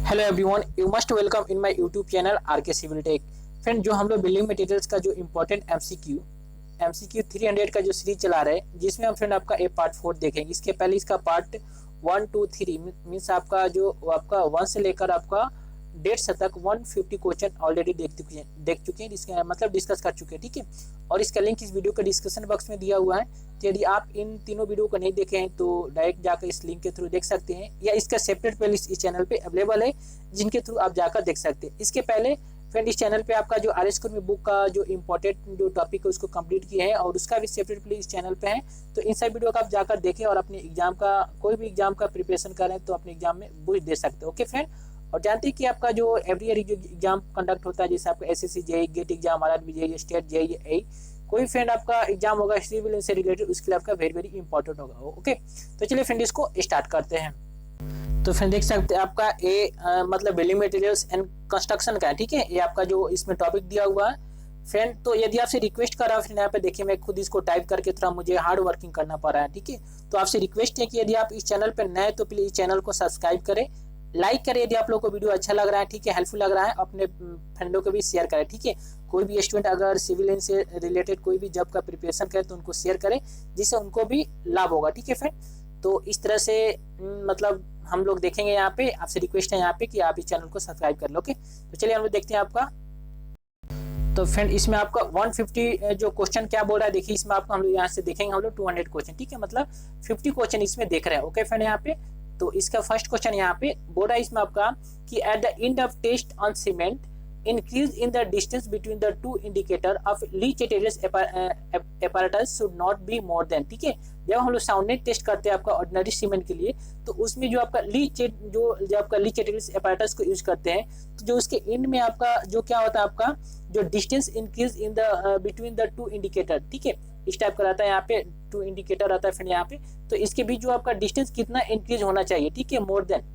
Hello everyone, you must welcome in my YouTube channel RK civil tech. Friend, जो हम लोग building materials का जो इम्पोर्टेंट एमसीक्यू 300 का जो सीरीज चला रहे हैं, जिसमें हम फ्रेंड आपका ए पार्ट 4 देखेंगे। इसके पहले इसका पार्ट 1 2 3 मीन्स आपका जो आपका 1 से लेकर आपका 150 तक 150 क्वेश्चन ऑलरेडी देख चुके हैं, इसका मतलब डिस्कस कर चुके हैं। ठीक है, और इसका लिंक इस वीडियो के डिस्क्रिप्शन बॉक्स में दिया हुआ है। तो यदि आप इन तीनों वीडियो को नहीं देखे हैं तो डायरेक्ट जाकर इस लिंक के थ्रू देख सकते हैं, या इसका सेपरेट प्लेलिस्ट इस चैनल पे अवेलेबल है, जिनके थ्रू आप जाकर देख सकते हैं। इसके पहले फ्रेंड इस चैनल पे आपका जो आर एस कुर्मी बुक का जो इम्पोर्टेंट जो टॉपिक है उसको कंप्लीट किया है, और उसका भी सेपरेट प्ले इस चैनल पे है। तो इन सब वीडियो को आप जाकर देखें और अपने एग्जाम का कोई भी एग्जाम का प्रिपरेशन करें तो अपने एग्जाम में बूस्ट दे सकते हैं। ओके फ्रेंड, और जानते हैं कि आपका जो एवरी ईयर जो एग्जाम कंडक्ट होता है, जैसे आपका SSC JE, GATE exam, RRB JE, state JE, कोई फ्रेंड आपका एग्जाम होगा सिविल से रिलेटेड, उसके लिए आपका वेरी वेरी इंपॉर्टेंट होगा। ओके, तो चलिए फ्रेंड इसको स्टार्ट करते हैं। तो फ्रेंड देख सकते हैं आपका मतलब बिल्डिंग मटेरियल्स एंड कंस्ट्रक्शन का है। ठीक है, ये आपका जो इसमें टॉपिक दिया हुआ है फ्रेंड। तो यदि आपसे रिक्वेस्ट कर रहा हूँ फ्रेंड, यहाँ पे देखिए मैं खुद इसको टाइप करके थोड़ा मुझे हार्ड वर्किंग करना पड़ रहा है। ठीक है, तो आपसे रिक्वेस्ट है कि यदि आप इस चैनल पर नए तो प्लीज इस चैनल को सब्सक्राइब करें, लाइक करें यदि आप लोग को वीडियो अच्छा लग रहा है। ठीक है, हेल्पफुल लग रहा है, अपने फ्रेंडों को भी शेयर करें। ठीक है, कोई भी स्टूडेंट अगर सिविल लाइन से रिलेटेड कोई भी जॉब का प्रिपरेशन करे तो उनको शेयर करें, जिससे उनको भी लाभ होगा। ठीक है फ्रेंड, तो इस तरह से मतलब हम लोग देखेंगे। यहाँ पे आपसे रिक्वेस्ट है यहाँ पे कि आप इस चैनल को सब्सक्राइब कर लो। ओके, तो चलिए हम लोग देखते हैं आपका। तो फ्रेंड इसमें आपका 150 जो क्वेश्चन क्या बोल रहा है, देखिए इसमें आपको हम लोग यहाँ से देखेंगे हम लोग 200 क्वेश्चन। ठीक है, मतलब 50 क्वेश्चन इसमें देख रहे हैं। ओके फ्रेंड, यहाँ पे तो इसका फर्स्ट क्वेश्चन यहाँ पे बोल रहा है इसमें आपका कि at the end of test on cement increase in the distance between the two indicator of leach materials apparatus should not be more than। ठीक है, जब हम लोग साउंडनेस टेस्ट करते हैं आपका ऑर्डिनरी सीमेंट के लिए, तो उसमें जो आपका लीच जो आपका लीच मटेरियल्स apparatus को यूज करते हैं, तो जो उसके एंड में आपका जो क्या होता है, आपका जो distance increase in the between the two indicator. ठीक है, इस टाइप का रहता है, यहाँ पे टू इंडिकेटर रहता है फिर यहाँ पे, तो इसके बीच जो आपका डिस्टेंस कितना इंक्रीज होना चाहिए। ठीक है, मोर देन,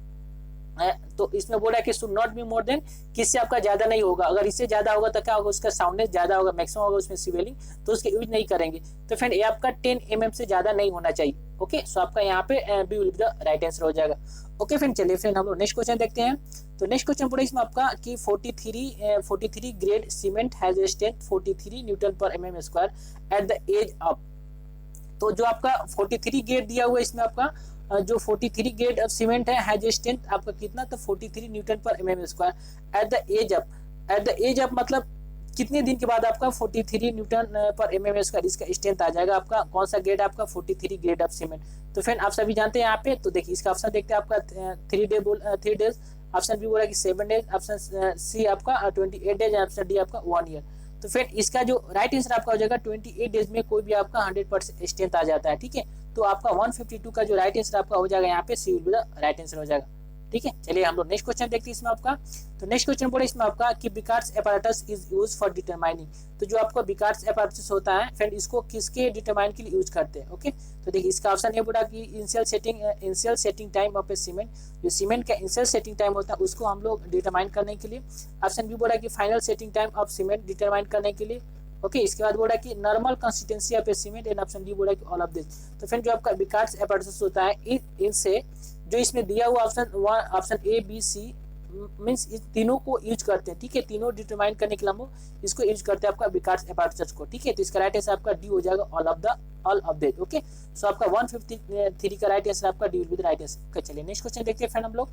तो इसमें बोला है कि should not be more than, किससे आपका ज्यादा नहीं होगा। अगर इससे ज्यादा होगा तो क्या होगा, उसका साउंडनेस ज्यादा होगा, मैक्सिमम होगा उसमें सिवेलिंग, तो उसके यूज नहीं करेंगे। तो फ्रेंड ये आपका 10 mm से ज्यादा नहीं होना चाहिए। ओके, सो आपका यहाँ पे B will be the right answer हो जाएगा। ओके फ्रेंड, चलिए फ्रेंड हम लोग नेक्स्ट क्वेश्चन देखते हैं। तो नेक्स्ट क्वेश्चन पूरा इसमें आपका कि 43 grade cement has a strength 43 newton per mm square at the age of. तो जो आपका 43 ग्रेड दिया हुआ है इसमें आपका जो 43 ग्रेड ऑफ सीमेंट है हैज स्ट्रेंथ आपका कितना, तो 43 newton per mm square at the age of मतलब कितने दिन के बाद आपका 43 न्यूटन पर mm स्क्वायर इसका स्ट्रेंथ आ जाएगा। आपका कौन सा ग्रेड, आपका 43 ग्रेड ऑफ सीमेंट। तो फ्रेंड आप सभी जानते हैं यहाँ पे, तो देखिए इसका ऑप्शन देखते हैं आपका 3 डेज, ऑप्शन बी बोला कि 7 डेज, ऑप्शन सी आपका 28 डेज, ऑप्शन डी आपका 1 ईयर। तो फ्रेंड इसका जो राइट आंसर आपका हो जाएगा 28 डेज में कोई भी आपका 100% स्ट्रेंथ आ जाता है। ठीक है, तो आपका 152 का जो राइट आंसर आपका हो जाएगा यहाँ पे C will be the right answer हो जाएगा। ठीक है, चलिए हम लोग नेक्स्ट क्वेश्चन देखते हैं इसमें आपका। तो नेक्स्ट क्वेश्चन बोले इसमें आपका कि बिकार्ड्स apparatus is use for determining. तो जो आपका बिकार्ड्स apparatus होता है फ्रेंड, इसको किसके डिटरमाइन के लिए यूज करते हैं। ओके, तो देखिए इसका ऑप्शन ये बोला कि initial setting time of A cement, जो सीमेंट का इनिशियल सेटिंग टाइम होता है उसको हम लोग डिटरमाइन करने के लिए। ऑप्शन बी बोला कि final setting time of cement determine करने के लिए। ओके, इसके बाद बोला कि normal consistency of A cement, and option D बोला कि ऑल ऑफ दिस। तो फ्रेंड जो आपका बिकार्ड्स apparatus होता है इनसे जो इसमें दिया हुआ option A B C means इस तीनों को यूज करते हैं। ठीक है, तीनों डिटरमाइन करने के लिए हम इसको यूज करते हैं आपका बिकार्ड्स apparatus को। ठीक है, तो इसका राइट आंसर आपका डी हो जाएगा all of this. Okay, so आपका 153 का राइट आंसर आपका D will be the right answer. Okay, चलिए नेक्स्ट क्वेश्चन देखते हैं फ्रेंड हम लोग।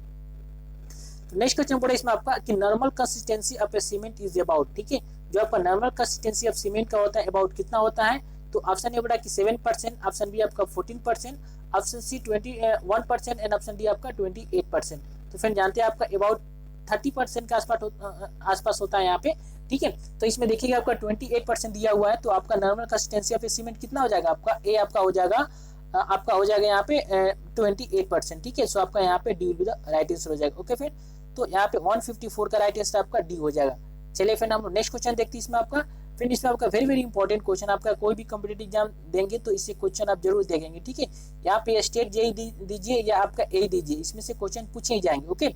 तो नेक्स्ट क्वेश्चन पड़ा इसमें आपका कि normal consistency of A cement is about. ठीक है, जो आपका नॉर्मल कंसिस्टेंसी ऑफ सीमेंट का होता है अबाउट कितना होता है, तो ऑप्शन ए बड़ा कि 7%, ऑप्शन बी आपका 14%, option C 21% and option D आपका 28%। तो फ्रेंड जानते हैं आपका अबाउट 30% के आसपास होता है यहाँ पे। ठीक है, तो इसमें देखिएगा आपका 28% दिया हुआ है, तो आपका normal consistency of A cement कितना हो जाएगा, आपका ए आपका हो जाएगा यहाँ पे 28%। ठीक है, सो आपका यहाँ पे D will be the right answer हो जाएगा। ओके फ्रेंड, तो यहाँ पे 154 का राइट आंसर आपका डी हो जाएगा। चलिए फ्रेंड हम लोग नेक्स्ट क्वेश्चन देखते हैं इसमें आपका। फ्रेंड इसमें आपका वेरी वेरी इंपॉर्टेंट क्वेश्चन, आपका कोई भी कॉम्पिटिटिव एग्जाम देंगे तो इससे क्वेश्चन आप जरूर देखेंगे। ठीक है, यहाँ पे स्टेट जेईई दीजिए या आपका ए दीजिए, इसमें से क्वेश्चन पूछे ही जाएंगे। ओके,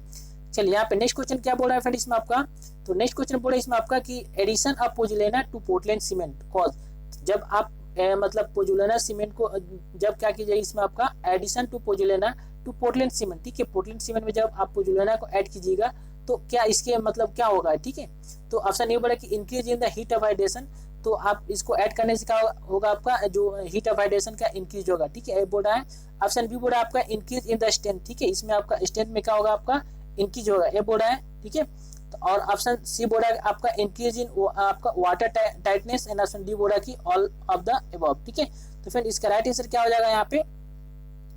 चलिए यहाँ पे नेक्स्ट क्वेश्चन क्या बोल रहा है फ्रेंड इसमें आपका। तो नेक्स्ट क्वेश्चन बोल रहा है इसमें आपका कि addition of pozzolana to Portland cement cause. जब आप मतलब पोजुलेना सीमेंट को जब क्या कीजिए इसमें आपका addition to pozzolana to Portland cement, ठीक है। पोर्टलैंड सीमेंट में जब आप पोजुलेना को ऐड कीजिएगा तो क्या इसके मतलब क्या होगा, ठीक है। तो ऑप्शन ए बोला कि increase in the heat of hydration, तो आप इसको ऐड करने से क्या होगा, आपका जो हीट ऑफ हाइड्रेशन का इंक्रीज होगा, ठीक है, ये बोल रहा है। ऑप्शन बी बोल रहा है आपका इंक्रीज इन द स्ट्रेंथ, ठीक है, इसमें आपका स्ट्रेंथ में क्या होगा, आपका इंक्रीज होगा, ये बोल रहा है, ठीक है। तो और ऑप्शन सी बोल रहा है आपका इंक्रीज इन आपका water tightness, and option D बोल रहा है कि ऑल ऑफ द अबव, ठीक है। तो फिर इसका राइट आंसर क्या हो जाएगा यहाँ पे,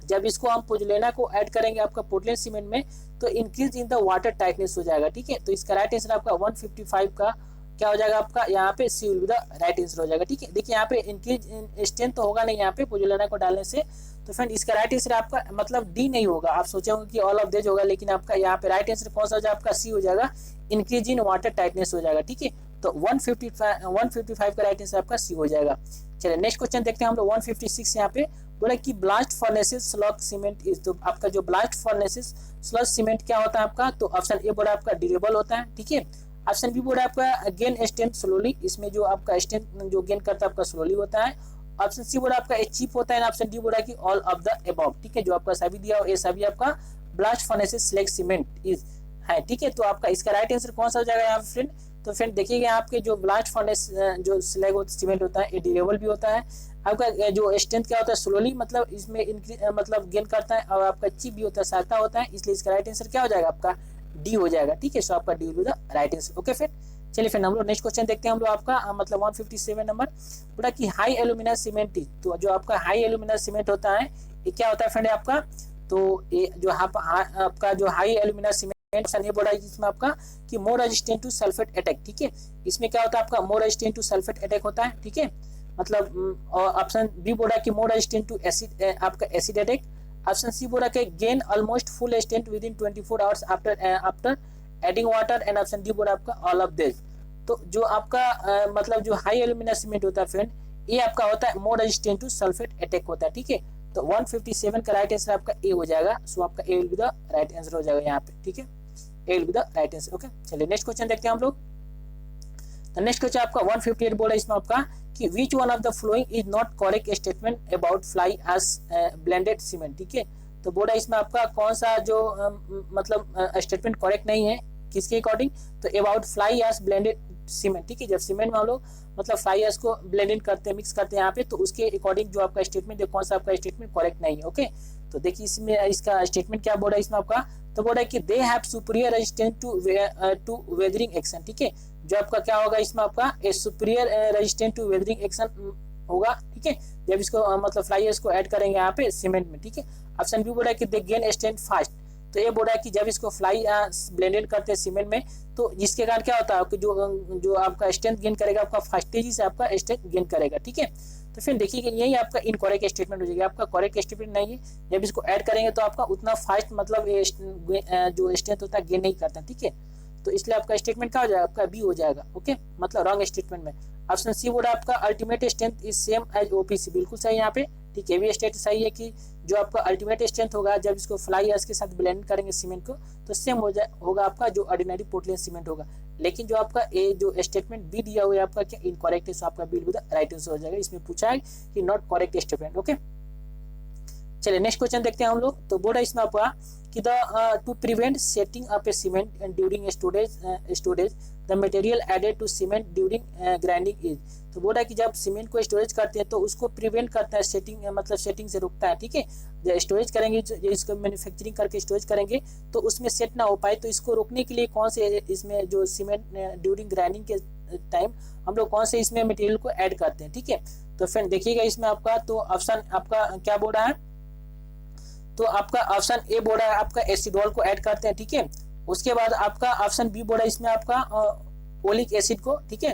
जब इसको हम पोजुलेना को ऐड करेंगे आपका पोर्टलैंड सीमेंट में तो increase in the water tightness हो जाएगा, ठीक है। तो इसका राइट आंसर आपका 155 का क्या हो जाएगा, आपका यहाँ पे C will be the right answer हो जाएगा, ठीक है। देखिए यहाँ पे इंक्रीज इन स्ट्रेंथ तो होगा नहीं यहाँ पे पोजुलेना को डालने से, तो फ्रेंड इसका राइट आंसर आपका मतलब डी नहीं होगा। आप सोचे होंगे कि ऑल ऑफ दिस होगा, लेकिन आपका यहाँ पे राइट आंसर कौन सा हो जाएगा, आपका सी हो जाएगा, इंक्रीज इन वाटर टाइटनेस हो जाएगा, ठीक है। तो 155 का राइट आंसर आपका सी हो जाएगा। चलिए नेक्स्ट क्वेश्चन देखते हैं हम लोग 156 यहाँ पे बोला कि blast furnaces slug cement is, तो आपका जो ब्लास्ट फर्नेसेस स्लग सीमेंट क्या होता है आपका, तो ऑप्शन ए बोला आपका ड्यूरेबल होता है, ठीक है। ऑप्शन बी बोला आपका गेन स्ट्रेंथ स्लोली, इसमें जो आपका स्ट्रेंथ जो गेन करता है आपका स्लोली होता है। ऑप्शन सी बोला आपका चीप होता है, ऑप्शन डी बोला कि ऑल ऑफ द अबव, ठीक है। जो आपका सभी दिया हो ये सभी आपका blast furnaces slug cement is है, ठीक है। तो आपका इसका राइट आंसर कौन सा हो जाएगा यहाँ फ्रेंड, तो फ्रेंड देखिएगा आपके जो ब्लास्ट फर्नेस जो स्लैग सीमेंट होता है ये ड्यूरेबल भी होता है, आपका जो स्ट्रेंथ क्या होता है स्लोली मतलब इसमें इंक्रीज मतलब गेन करता है, और आपका चीप भी होता है, सस्ता होता है, इसलिए इसका राइट आंसर क्या हो जाएगा, आपका डी हो जाएगा, ठीक है। सो आपका D will be the right answer, okay friend. चलिए फिर हम लोग नेक्स्ट क्वेश्चन देखते हैं हम लोग आपका मतलब 157 नंबर बोला कि हाई एल्यूमिना सीमेंट, तो जो आपका हाई एल्यूमिना सीमेंट होता है ये क्या होता है फ्रेंड आपका, तो ये जो आपका जो हाई एल्यूमिना सीमेंट ये बोला इसमें आपका कि मोर रेजिस्टेंट टू सल्फेट अटैक, ठीक है। इसमें क्या होता है आपका मोर रेजिस्टेंट टू सल्फेट अटैक होता है, ठीक है। मतलब ऑप्शन बी बोला कि मोर रेजिस्टेंट टू एसिड आपका एसिड अटैक। ऑप्शन सी बोला कि gain almost full strength with in 24 hours after adding water, and option D बोला आपका ऑल ऑफ दिस। तो जो आपका मतलब जो हाई एल्यूमिना सीमेंट होता है फ्रेंड ये आपका होता है मोर रेजिस्टेंट टू सल्फेट अटैक होता है, ठीक है। तो 157 का राइट आंसर आपका ए हो जाएगा, सो आपका A will be the right answer हो जाएगा यहाँ पे, ठीक है, A will be the right answer, okay. चलिए नेक्स्ट क्वेश्चन देखते हैं हम लोग। तो नेक्स्ट क्वेश्चन आपका 158 बोला इसमें आपका कि which one of the following is not correct statement about fly ash blended cement, ठीक है। तो बोला इसमें आपका कौन सा जो मतलब स्टेटमेंट करेक्ट नहीं है किसके अकॉर्डिंग, तो about fly ash blended cement, ठीक है। जब सीमेंट में हम लोग मतलब फ्लाई एश को ब्लेंडिंग करते हैं, मिक्स करते हैं यहाँ पे, तो उसके अकॉर्डिंग जो आपका स्टेटमेंट है कौन सा आपका स्टेटमेंट करेक्ट नहीं है, ओके। तो देखिए इसमें इसका स्टेटमेंट क्या बोल रहा है इसमें आपका, तो बोल रहा है कि they have superior resistance to weathering action, ठीक है। जो आपका क्या होगा इसमें आपका A superior resistance to weathering action होगा, ठीक है, जब इसको मतलब फ्लाई एश को ऐड करेंगे यहाँ पे सीमेंट में, ठीक है। ऑप्शन बी बोल रहा है कि दे गेन स्ट्रेंथ फास्ट, तो ये बोल रहा है कि जब इसको फ्लाई ब्लेंडेड करते हैं सीमेंट में तो जिसके कारण क्या होता है कि जो आपका स्ट्रेंथ गेन करेगा आपका फास्ट तेजी से आपका स्ट्रेंथ गेन करेगा, ठीक है। तो फिर देखिए यही आपका इनकरेक्ट स्टेटमेंट हो जाएगा, आपका करेक्ट स्टेटमेंट नहीं है, जब इसको ऐड करेंगे तो आपका उतना फास्ट मतलब जो स्ट्रेंथ होता है गेन नहीं करता, ठीक है। तो इसलिए आपका स्टेटमेंट क्या हो जाएगा, आपका बी हो जाएगा, ओके, मतलब रॉन्ग स्टेटमेंट में। ऑप्शन सी बोला आपका ultimate strength is same as OPC, बिल्कुल सही यहाँ पे, ठीक है। भी स्टेट सही है कि जो आपका अल्टीमेट स्ट्रेंथ होगा जब इसको फ्लाई एश के साथ ब्लेंड करेंगे सीमेंट को तो सेम होगा आपका जो ऑर्डिनरी पोर्टलैंड सीमेंट होगा। लेकिन जो आपका ए जो स्टेटमेंट बी दिया हुआ है आपका क्या इनकरेक्ट है, सो आपका बी विद राइट आंसर हो जाएगा। इसमें पूछा है कि नॉट करेक्ट स्टेटमेंट, ओके। चलिए नेक्स्ट क्वेश्चन देखते हैं हम लोग। तो बोल रहा है इसमें आपका कि the to prevent setting up a cement and during storage the material added to cement during grinding is, तो बोल रहा है कि जब सीमेंट को स्टोरेज करते हैं तो उसको प्रिवेंट करता है सेटिंग मतलब सेटिंग से रोकता है, ठीक है। जब स्टोरेज करेंगे इसको मैन्युफैक्चरिंग करके स्टोरेज करेंगे तो उसमें सेट ना हो पाए, तो इसको रोकने के लिए कौन से इसमें जो सीमेंट ड्यूरिंग ग्राइंडिंग के टाइम हम लोग कौन से इसमें मटेरियल को ऐड करते हैं, ठीक है। तो फ्रेंड देखिएगा इसमें आपका तो ऑप्शन आपका क्या बोल रहा है, तो आपका ऑप्शन ए बोल रहा है आपका एसिडोल को ऐड करते हैं, ठीक है। उसके बाद आपका ऑप्शन बी बोल रहा है इसमें आपका ओलिक एसिड को, ठीक है।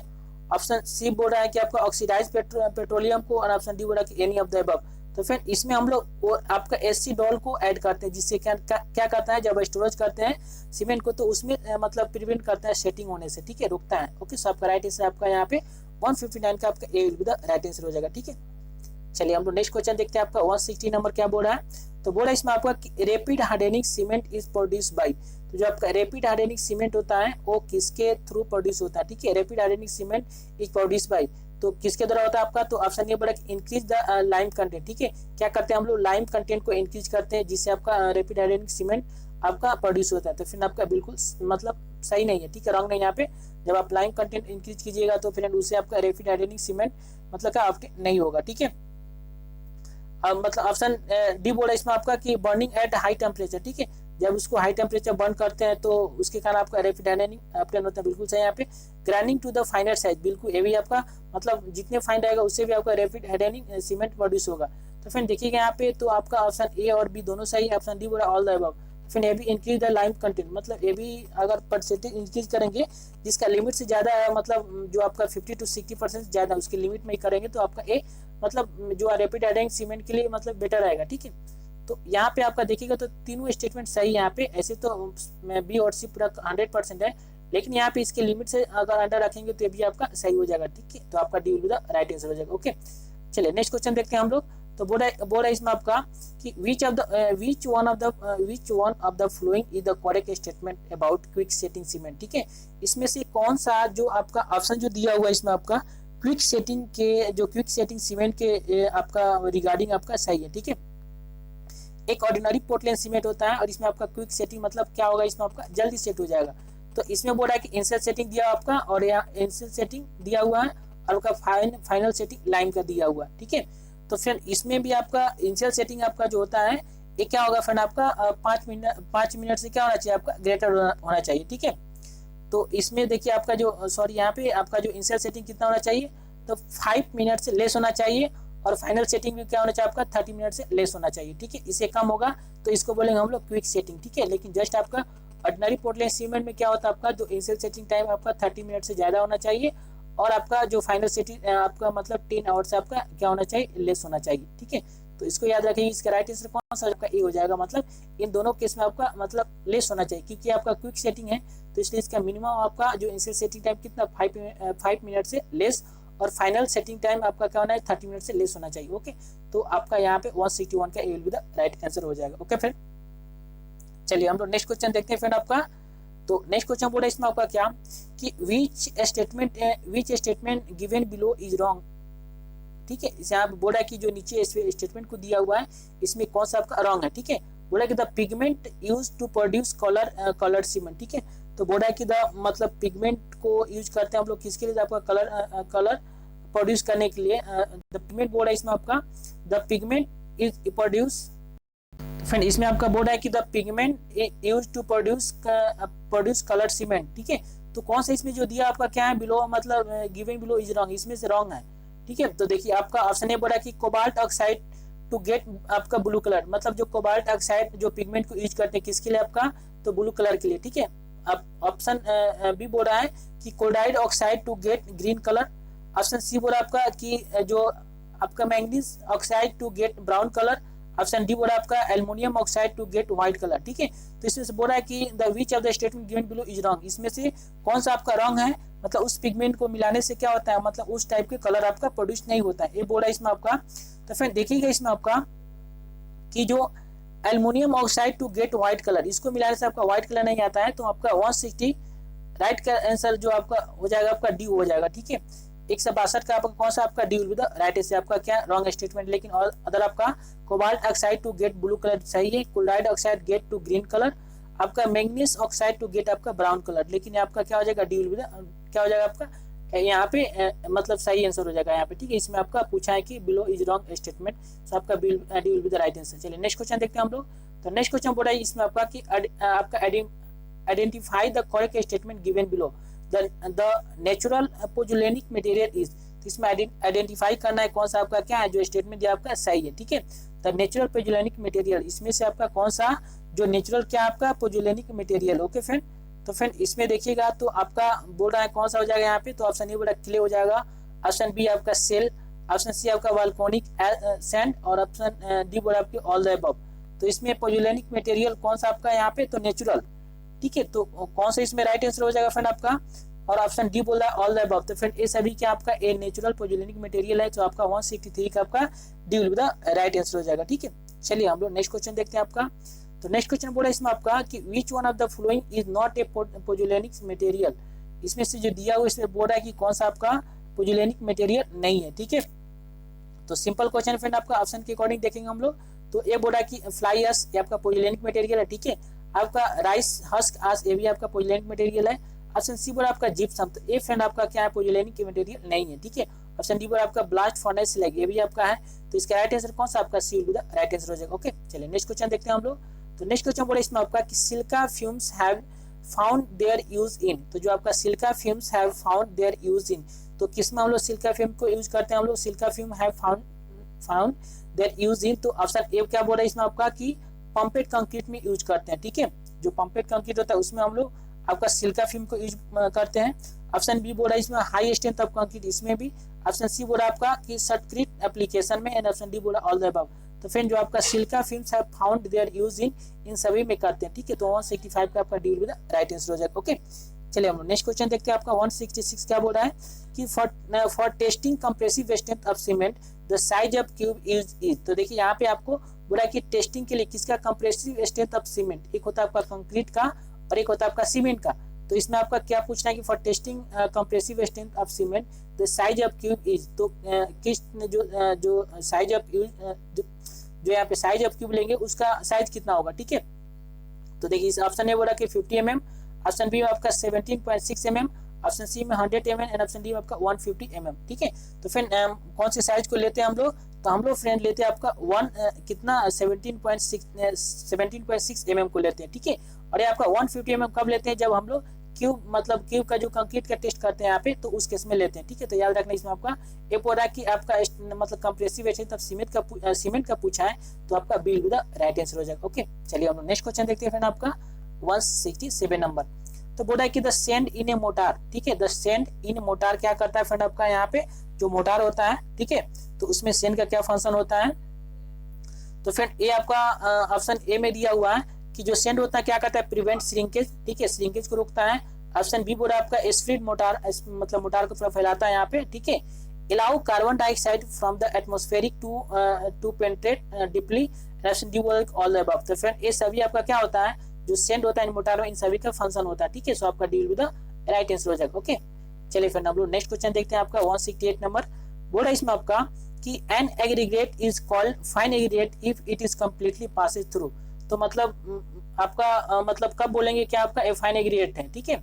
ऑप्शन सी बोल रहा है कि आपका ऑक्सीडाइज पेट्रोलियम को, और ऑप्शन डी बोल रहा है कि एनी ऑफ द अबव। तो फिर इसमें हम लोग आपका एसिडोल को ऐड करते हैं, जिससे क्या करता है जब स्टोरेज करते हैं सीमेंट को तो उसमें मतलब प्रिवेंट करता है सेटिंग होने से, ठीक है, रुकता है, ओके। सो आपका राइट आंसर आपका यहाँ पे 159 का आपका A will be the right answer हो जाएगा, ठीक है। चलिए हम लोग नेक्स्ट क्वेश्चन देखते हैं। आपका 160 नंबर क्या बोल रहा है, तो बोला इसमें आपका rapid hardening cement is produce by, तो जो आपका रैपिड हार्डनिंग सीमेंट होता है वो किसके थ्रू प्रोड्यूस होता है, ठीक है। Rapid hardening cement is produce by तो किसके द्वारा होता है आपका, तो ऑप्शन ये बोला कि इंक्रीज द लाइम कंटेंट। ठीक है, क्या करते हैं हम लोग, लाइम कंटेंट को इंक्रीज करते हैं जिससे आपका रैपिड हाइड्रोनिक सीमेंट आपका प्रोड्यूस होता है। तो फिर आपका बिल्कुल मतलब सही नहीं है, ठीक है, रॉन्ग नहीं यहाँ पे। जब आप लाइम कंटेंट इंक्रीज कीजिएगा तो फिर उससे आपका रैपिड हाइड्रोनिक सीमेंट मतलब क्या आपके नहीं होगा। ठीक है, अब मतलब ऑप्शन डी बोला इसमें आपका कि बर्निंग एट हाई टेम्परेचर। ठीक है, जब उसको हाई टेम्परेचर बर्न करते हैं तो उसके कारण आपका रैपिड हाइड्रोनिक अपटेन होता है, बिल्कुल सही यहाँ पे। Grinding to the finer size, बिल्कुल ये भी आपका मतलब जितने फाइन रहेगा उससे भी आपका रैपिड हाइड्रोनिक सीमेंट प्रोड्यूस होगा। तो फिर देखिएगा यहाँ पे तो आपका ऑप्शन ए और बी दोनों सही है। ऑप्शन डी बोला ऑल द अबव। फिर ये भी इंक्रीज द लाइम कंटेंट, मतलब ये भी अगर परसेंटेज इंक्रीज करेंगे जिसका लिमिट से ज्यादा है, मतलब जो आपका 50 to 60% ज्यादा उसकी लिमिट में ही करेंगे तो आपका ए मतलब जो रैपिड हाइड्रोनिक सीमेंट के लिए मतलब बेटर रहेगा। ठीक है, तो यहाँ पे आपका देखिएगा तो तीनों स्टेटमेंट सही यहाँ पे। ऐसे तो बी और सी पूरा 100% है, लेकिन यहाँ पे इसके लिमिट से अगर अंडर रखेंगे तो ये भी आपका सही हो जाएगा। ठीक है, तो आपका D will be the right answer हो जाएगा। ओके, चलिए नेक्स्ट क्वेश्चन देखते हैं हम लोग। तो बोल रहा है इसमें आपका कि which one of the following is the correct statement about quick setting cement. ठीक है, इसमें से कौन सा जो आपका ऑप्शन जो दिया हुआ है इसमें आपका क्विक सेटिंग सीमेंट के आपका रिगार्डिंग आपका सही है। ठीक है, एक ऑर्डिनरी पोर्टलैंड सीमेंट होता है और इसमें आपका क्विक सेटिंग मतलब क्या होगा, इसमें आपका जल्दी सेट हो जाएगा। तो इसमें बोल रहा है कि इनिशियल सेटिंग दिया आपका और यहाँ इनिशियल सेटिंग दिया हुआ है और आपका फाइनल सेटिंग लाइन का दिया हुआ है। ठीक है, तो फिर इसमें भी आपका इनिशियल सेटिंग आपका जो होता है ये क्या होगा फ्रेंड आपका 5 मिनट से क्या होना चाहिए आपका ग्रेटर होना चाहिए। ठीक है, तो इसमें देखिए आपका जो सॉरी यहाँ पे आपका जो इनिशियल सेटिंग कितना होना चाहिए, तो 5 मिनट से लेस होना चाहिए और फाइनल सेटिंग भी क्या होना चाहिए आपका 30 मिनट से लेस होना चाहिए। ठीक है, इससे कम होगा तो इसको बोलेंगे हम लोग क्विक सेटिंग। ठीक है, लेकिन जस्ट आपका ऑर्डिनरी पोर्टलैंड सीमेंट में क्या होता है आपका जो इनिशियल सेटिंग टाइम आपका 30 मिनट से ज्यादा होना चाहिए और आपका जो फाइनल सेटिंग आपका मतलब 10 आवर से आपका क्या होना चाहिए, लेस होना चाहिए। ठीक है, तो इसको याद रखेंगे। इसका राइट आंसर कौन सा आपका ए हो जाएगा, मतलब इन दोनों केस में आपका मतलब लेस होना चाहिए क्योंकि आपका क्विक सेटिंग है तो इसलिए इसका मिनिमम आपका जो इनिशियल सेटिंग टाइम कितना 5 मिनट से लेस और फाइनल सेटिंग टाइम आपका क्या होना है 30 मिनट से लेस होना चाहिए। ओके, तो आपका यहाँ पे 161 का A will be the right answer हो जाएगा। ओके फ्रेंड, चलिए हम लोग नेक्स्ट क्वेश्चन देखते हैं फ्रेंड आपका। तो नेक्स्ट क्वेश्चन बोला इसमें आपका क्या कि which statement given below is wrong. ठीक है, इसे आप बोला है कि जो नीचे स्टेटमेंट को दिया हुआ है इसमें कौन सा आपका रॉन्ग है। ठीक है, बोला कि the pigment use to produce colour cement. ठीक है, तो बोला है कि द मतलब पिगमेंट को यूज करते हैं हम लोग किसके लिए, आपका कलर प्रोड्यूस करने के लिए। द पिगमेंट बोला इसमें आपका the pigment is produce. Friend इसमें आपका बोर्ड है कि the pigment use to produce colour cement. ठीक है, तो कौन सा इसमें जो दिया आपका क्या है बिलो मतलब गिवन बिलो इज रॉन्ग, इसमें से रॉन्ग है। ठीक है, तो देखिए आपका ऑप्शन ए बोला कि कोबाल्ट ऑक्साइड टू गेट आपका ब्लू कलर, मतलब जो कोबाल्ट ऑक्साइड जो पिगमेंट को यूज करते हैं किसके लिए आपका, तो ब्लू कलर के लिए। ठीक है, अब ऑप्शन बी बोल रहा है कि chloride oxide to get green colour. Option C बोला आपका कि जो आपका manganese oxide to get brown colour. Option D बोला आपका aluminium oxide to get white colour. ठीक है, तो इसमें से बोला है कि the which of the statement given below is wrong, इसमें से कौन सा आपका रॉन्ग है, मतलब उस पिगमेंट को मिलाने से क्या होता है मतलब उस टाइप के कलर आपका प्रोड्यूस नहीं होता है, ये बोला इसमें आपका। तो फिर देखिएगा इसमें आपका कि जो aluminium oxide to get white colour, इसको मिलाने से आपका व्हाइट कलर नहीं आता है, तो आपका 160 राइट का आंसर जो आपका हो जाएगा आपका डी हो जाएगा। ठीक है, 162 का आपका कौन सा आपका D will be the right answer, आपका क्या रॉन्ग स्टेटमेंट। लेकिन और अदर आपका cobalt oxide to get blue colour सही है, chloride oxide get to green colour, आपका मैंगनीज ऑक्साइड टू गेट आपका ब्राउन कलर। लेकिन आपका क्या हो जाएगा डी विल बी द क्या हो जाएगा आपका यहाँ पे मतलब सही आंसर हो जाएगा यहाँ पे। ठीक है, इसमें आपका पूछा है कि बिलो इज रॉन्ग स्टेटमेंट, तो आपका D will be the right answer. चलिए नेक्स्ट क्वेश्चन देखते हैं हम लोग। तो नेक्स्ट क्वेश्चन बोला है इसमें आपका कि आपका identify the correct statement given below the natural pozzolanic material is. तो इसमें आइडेंटिफाई करना है कौन सा आपका क्या है जो स्टेटमेंट दिया आपका सही है। ठीक है, द नेचुरल पोजुलेनिक मटेरियल, इसमें से आपका कौन सा जो नेचुरल क्या आपका पोजुलेनिक मटेरियल। ओके फ्रेंड, तो फ्रेंड इसमें देखिएगा तो आपका बोल रहा है कौन सा हो जाएगा यहाँ पे, तो ऑप्शन ए बोला क्ले हो जाएगा, ऑप्शन बी आपका सेल, ऑप्शन सी आपका वॉल्केनिक सैंड और ऑप्शन डी बोला आपके ऑल द अबव। तो इसमें पोजुलेनिक मटेरियल कौन सा आपका यहाँ पे, तो नेचुरल। ठीक है, तो कौन सा इसमें राइट आंसर हो जाएगा फ्रेंड आपका, और ऑप्शन डी बोल रहा है ऑल द अबव। तो फ्रेंड ये सभी क्या आपका ए नेचुरल पोजुलेनिक मटेरियल है, तो आपका 163 का आपका D will be the right answer हो जाएगा। ठीक है, चलिए हम लोग नेक्स्ट क्वेश्चन देखते हैं आपका। तो नेक्स्ट क्वेश्चन बोला इसमें आपका कि which one of the following is not a pozzolanic material, इसमें से जो दिया हुआ इसमें बोल रहा है कि कौन सा आपका पोजुलेनिक मटेरियल नहीं है, ठीक है। तो सिंपल क्वेश्चन फ्रेंड आपका ऑप्शन के अकॉर्डिंग देखेंगे हम लोग। तो ये बोला कि फ्लाई एश ये आपका पोजुलेनिक मटेरियल है, ठीक है। आपका राइस हस्क आश ये भी आपका पोजुलेनिक मटेरियल है। ऑप्शन सी बोला आपका जिप्सम, तो ये फ्रेंड आपका क्या है, पोजुलेनिक मटेरियल नहीं है, ठीक है। ऑप्शन डी बोला आपका ब्लास्ट फर्नेस स्लैग ये भी आपका है। तो इसका राइट आंसर कौन सा आपका C will be the right answer हो जाएगा। ओके चलिए नेक्स्ट क्वेश्चन देखते हैं हम लोग। तो नेक्स्ट क्वेश्चन बोला इसमें आपका कि silica fumes have found their use in, तो जो आपका silica fumes have found their use in, तो किस में हम लोग सिलिका फ्यूम को यूज करते हैं हम लोग, silica fume have found their use in. तो ऑप्शन ए क्या बोल रहा है इसमें आपका कि पंपेड कंक्रीट में यूज करते हैं, ठीक है। जो पंपेड कंक्रीट होता है उसमें हम लोग आपका सिलिका फ्यूम को यूज करते हैं। ऑप्शन बी बोल रहा है इसमें हाई स्ट्रेंथ ऑफ कंक्रीट, इसमें भी। ऑप्शन सी बोला आपका कि शॉर्टक्रीट एप्लीकेशन में, एंड ऑप्शन डी बोला ऑल द अबव। तो फ्रेंड जो आपका silica films have found their use in सभी में करते हैं, ठीक है। तो 165 का आपका D will be the right answer हो जाएगा। ओके चलिए हम लोग नेक्स्ट क्वेश्चन देखते हैं। आपका 166 क्या बोल रहा है कि for testing compressive strength of cement the size of cube is. तो देखिए यहाँ पे आपको बोला कि टेस्टिंग के लिए किसका कंप्रेसिव स्ट्रेंथ ऑफ सीमेंट, एक होता है आपका कंक्रीट का और एक होता है आपका सीमेंट का। तो इसमें आपका क्या पूछना है कि for testing compressive strength of cement the size of cube is, तो किस जो साइज ऑफ जो यहाँ पे साइज ऑफ क्यूब लेंगे उसका साइज कितना होगा, ठीक है। तो देखिए इस ऑप्शन ए बोला कि 50 mm, ऑप्शन बी में आपका 17.6 mm, ऑप्शन सी में 100 mm एंड ऑप्शन डी में आपका 150 mm, ठीक है। तो फिर कौन से साइज को लेते हैं हम लोग, तो हम लोग फ्रेंड लेते हैं आपका कितना 17.6 mm को लेते हैं, ठीक है। और ये आपका 150 mm कब लेते हैं, जब हम लोग क्यूब मतलब क्यूब का जो कंक्रीट का टेस्ट करते हैं यहाँ पे, तो उस केस में लेते हैं, ठीक है। तो याद रखना इसमें आपका ये बोला कि आपका मतलब कंप्रेसिव स्ट्रेंथ ऑफ सीमेंट का पूछा है, तो आपका B will be the right answer हो जाएगा। ओके चलिए हम लोग नेक्स्ट क्वेश्चन देखते हैं फ्रेंड आपका 167 नंबर। तो बोला है कि the send in A motor, ठीक है। द सेंड इन मोटार क्या करता है फ्रेंड आपका, यहाँ पे जो मोटार होता है, ठीक है, तो उसमें सेंड का क्या फंक्शन होता है। तो फ्रेंड ये आपका ऑप्शन ए में दिया हुआ है कि जो सेंड होता है क्या करता है, प्रिवेंट श्रिंकेज, ठीक है, श्रिंकेज को रोकता है। ऑप्शन बी बोला आपका स्प्रेड मोटार, मतलब मोटार को थोड़ा फैलाता है यहाँ पे, ठीक है। Allow carbon dioxide from the atmospheric to penetrate deeply, option D बोला ऑल द अबव। तो फ्रेंड ये सभी आपका क्या होता है, जो सेंड होता है इन मोटार में, इन सभी का फंक्शन होता है, ठीक है। सो आपका D will be the right answer हो जाएगा। ओके चलिए फ्रेंड हम लोग नेक्स्ट क्वेश्चन देखते हैं। आपका 168 नंबर बोला इसमें आपका कि an aggregate is called fine aggregate if it is completely Passage through. तो मतलब आपका मतलब कब बोलेंगे क्या आपका ए फाइन एग्रीगेट है, ठीक है।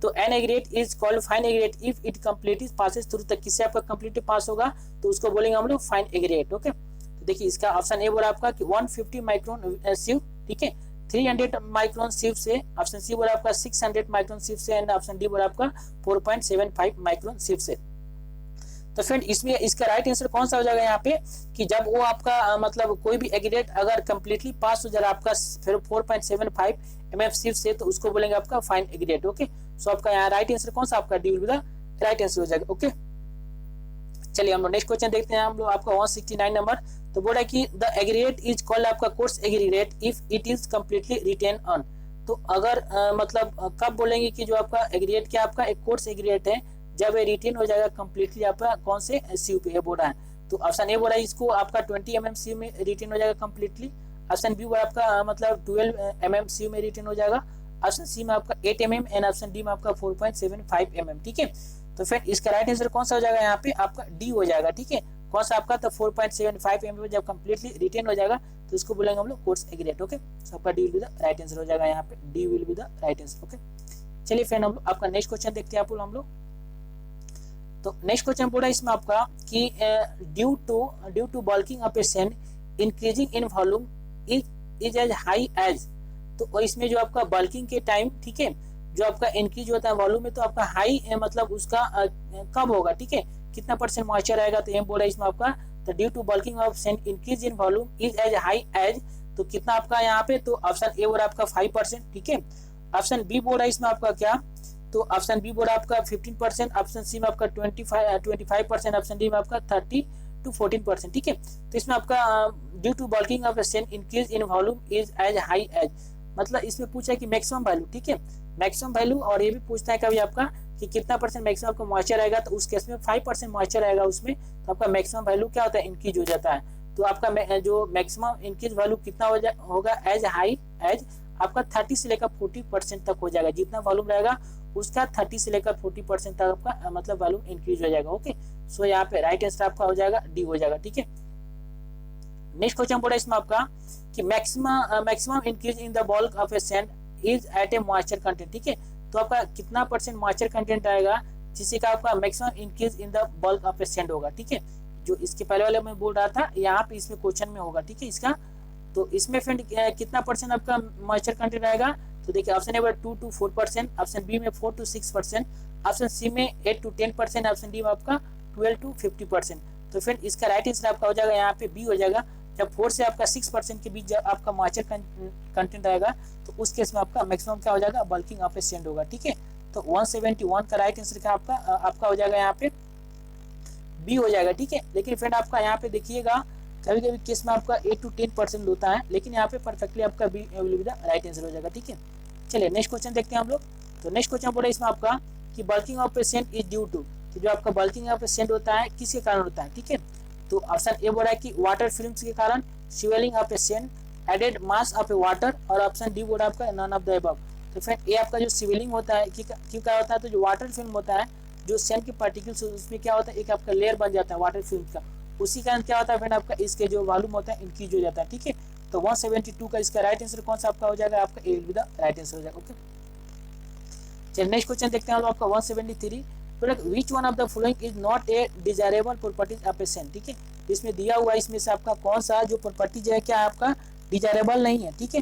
तो an aggregate is called fine aggregate if it completely Passage through, तक किससे आपका कंप्लीटली पास होगा, तो उसको बोलेंगे हम लोग फाइन एग्रीगेट। ओके तो देखिए इसका ऑप्शन ए बोला आपका कि 150 माइक्रोन सीव, ठीक है, 300 माइक्रोन सीव से। ऑप्शन सी बोला आपका 600 माइक्रोन सीव से, एंड ऑप्शन डी बोला आपका 4.75 माइक्रोन सीव से। तो फ्रेंड इसमें इसका राइट आंसर कौन सा हो जाएगा यहाँ पे कि जब वो आपका मतलब कोई भी एग्रीगेट अगर कंप्लीटली पास हो जाए आपका 4.75 mm सीव से, तो उसको बोलेंगे आपका फाइन एग्रीगेट। ओके सो आपका यहाँ राइट आंसर कौन सा आपका D will be the right answer हो जाएगा। ओके चलिए हम लोग नेक्स्ट क्वेश्चन देखते हैं हम लोग आपका 169 नंबर। तो बोला कि द एग्रीगेट इज कॉल्ड आपका coarse aggregate if it is completely retain on. तो अगर मतलब कब बोलेंगे कि जो आपका एग्रीगेट क्या आपका एक कोर्स एग्रीगेट है, जब ये रिटेन हो जाएगा कंप्लीटली आपका कौन से सीव पे बोला है। तो ऑप्शन ए बोला इसको आपका 20 mm सीव में रिटेन हो जाएगा कंप्लीटली। ऑप्शन बी बोला आपका मतलब 12 mm सीव में रिटेन हो जाएगा। ऑप्शन सी में आपका 8 mm एंड ऑप्शन डी में आपका 4.75 mm, ठीक है। तो फिर इसका राइट आंसर कौन सा हो जाएगा यहाँ पे आपका डी हो जाएगा, ठीक है। कौन सा आपका, तो 4.75 mm जब कंप्लीटली रिटेन हो जाएगा तो इसको बोलेंगे हम लोग कोर्स एग्रीगेट। ओके सो आपका D will be the right answer हो जाएगा यहाँ पे, D will be the right answer. Okay चलिए फ्रेंड हम लोग आपका नेक्स्ट क्वेश्चन देखते हैं हम लोग। तो नेक्स्ट क्वेश्चन पूरा इसमें आपका कि due to bulking of a sand increasing in volume is as high as. तो इसमें जो आपका बल्किंग के टाइम, ठीक है, जो आपका इंक्रीज होता है वॉल्यूम में, तो आपका हाई मतलब उसका कब होगा, ठीक है, कितना % मॉइस्चर आएगा। तो ये बोल रहा है इसमें आपका तो due to bulking of sand increase in volume is as high as, तो कितना आपका यहाँ पे, तो ऑप्शन ए बोल रहा है आपका 5%, ठीक है। ऑप्शन बी बोल रहा है इसमें आपका क्या, तो ऑप्शन बी बोल रहा है आपका 15%, ऑप्शन सी में आपका 25%, ऑप्शन डी में आपका 30 to 14%, ठीक है। तो इसमें आपका due to bulking of sand increase in volume is as high as, मतलब इसमें पूछा है कि मैक्सिमम वैल्यू, ठीक है, मैक्सिमम वैल्यू। और ये भी पूछता है कभी आपका कि कितना % मैक्सिमम आपका मॉइस्चर आएगा, तो उस केस में 5% मॉइस्चर आएगा उसमें, तो आपका मैक्सिमम वैल्यू क्या होता है, इंक्रीज हो जाता है। तो आपका जो मैक्सिमम इंक्रीज वैल्यू कितना होगा एज हाई एज, आपका 30 से लेकर 40% तक हो जाएगा। जितना वॉल्यूम रहेगा उसका 30 से लेकर 40% तक आपका मतलब वॉल्यूम इंक्रीज हो जाएगा। ओके, सो यहाँ पे राइट आंसर आपका हो जाएगा डी हो जाएगा। ठीक है, नेक्स्ट क्वेश्चन बोला इसमें आपका कि maximum increase in the bulk of a sand is at a moisture content. ठीक है, तो आपका कितना परसेंट मॉइस्चर कंटेंट आएगा जिससे का आपका maximum increase in the bulk of a sand होगा। ठीक है, जो इसके पहले वाले में बोल रहा था यहाँ पे इसमें क्वेश्चन में होगा। ठीक है, इसका तो इसमें फ्रेंड कितना परसेंट आपका मॉइस्चर कंटेंट आएगा, तो देखिए option A 2 to 4%, option B में 4 to 6%, ऑप्शन सी में 8 to 10%, ऑप्शन डी में आपका 12 to 50%। तो फ्रेंड इसका राइट आंसर आपका हो जाएगा यहाँ पे बी हो जाएगा। जब 4 से आपका 6% के बीच जब आपका मॉइस्चर कंटेंट आएगा तो उस केस में आपका मैक्सिमम क्या हो जाएगा, बल्किंग ऑफ ए सैंड होगा। ठीक है, तो 171 का राइट आंसर क्या आपका हो जाएगा यहाँ पे बी हो जाएगा। ठीक है, लेकिन फ्रेंड आपका यहाँ पे देखिएगा कभी कभी केस में आपका 8 to 10% होता है, लेकिन यहाँ पे परफेक्टली आपका B will be the right answer हो जाएगा। ठीक है, चलिए नेक्स्ट क्वेश्चन देखते हैं हम लोग। तो नेक्स्ट क्वेश्चन बोला इसमें आपका कि bulking of a sand is due to, कि जो आपका बल्किंग ऑफ ए सैंड होता है किसके कारण होता है। ठीक है, तो ऑप्शन ए बोला है कि वाटर फिल्म्स के कारण, swelling of a sand, added mass of a water, और ऑप्शन डी बोला आपका नन ऑफ द अबव। तो फ्रेंड ए आपका जो स्वेलिंग होता है क्यों क्या होता है, तो जो वाटर फिल्म होता है जो सैंड के पार्टिकल्स उसमें क्या होता है एक आपका लेयर बन जाता है वाटर फिल्म का, उसी कारण क्या होता है फ्रेंड आपका इसके जो वॉल्यूम होता है इंक्रीज हो जाता है। ठीक है, तो 172 का इसका राइट आंसर कौन सा आपका हो जाएगा, आपका A will be the right answer हो जाएगा। ओके, चलिए नेक्स्ट क्वेश्चन देखते हैं आपका 173। विच one of the following is not a desirable properties of a sand. ठीक है, इसमें दिया हुआ इसमें से आपका कौन सा जो प्रॉपर्टी जो है क्या आपका डिजायरेबल नहीं है। ठीक है,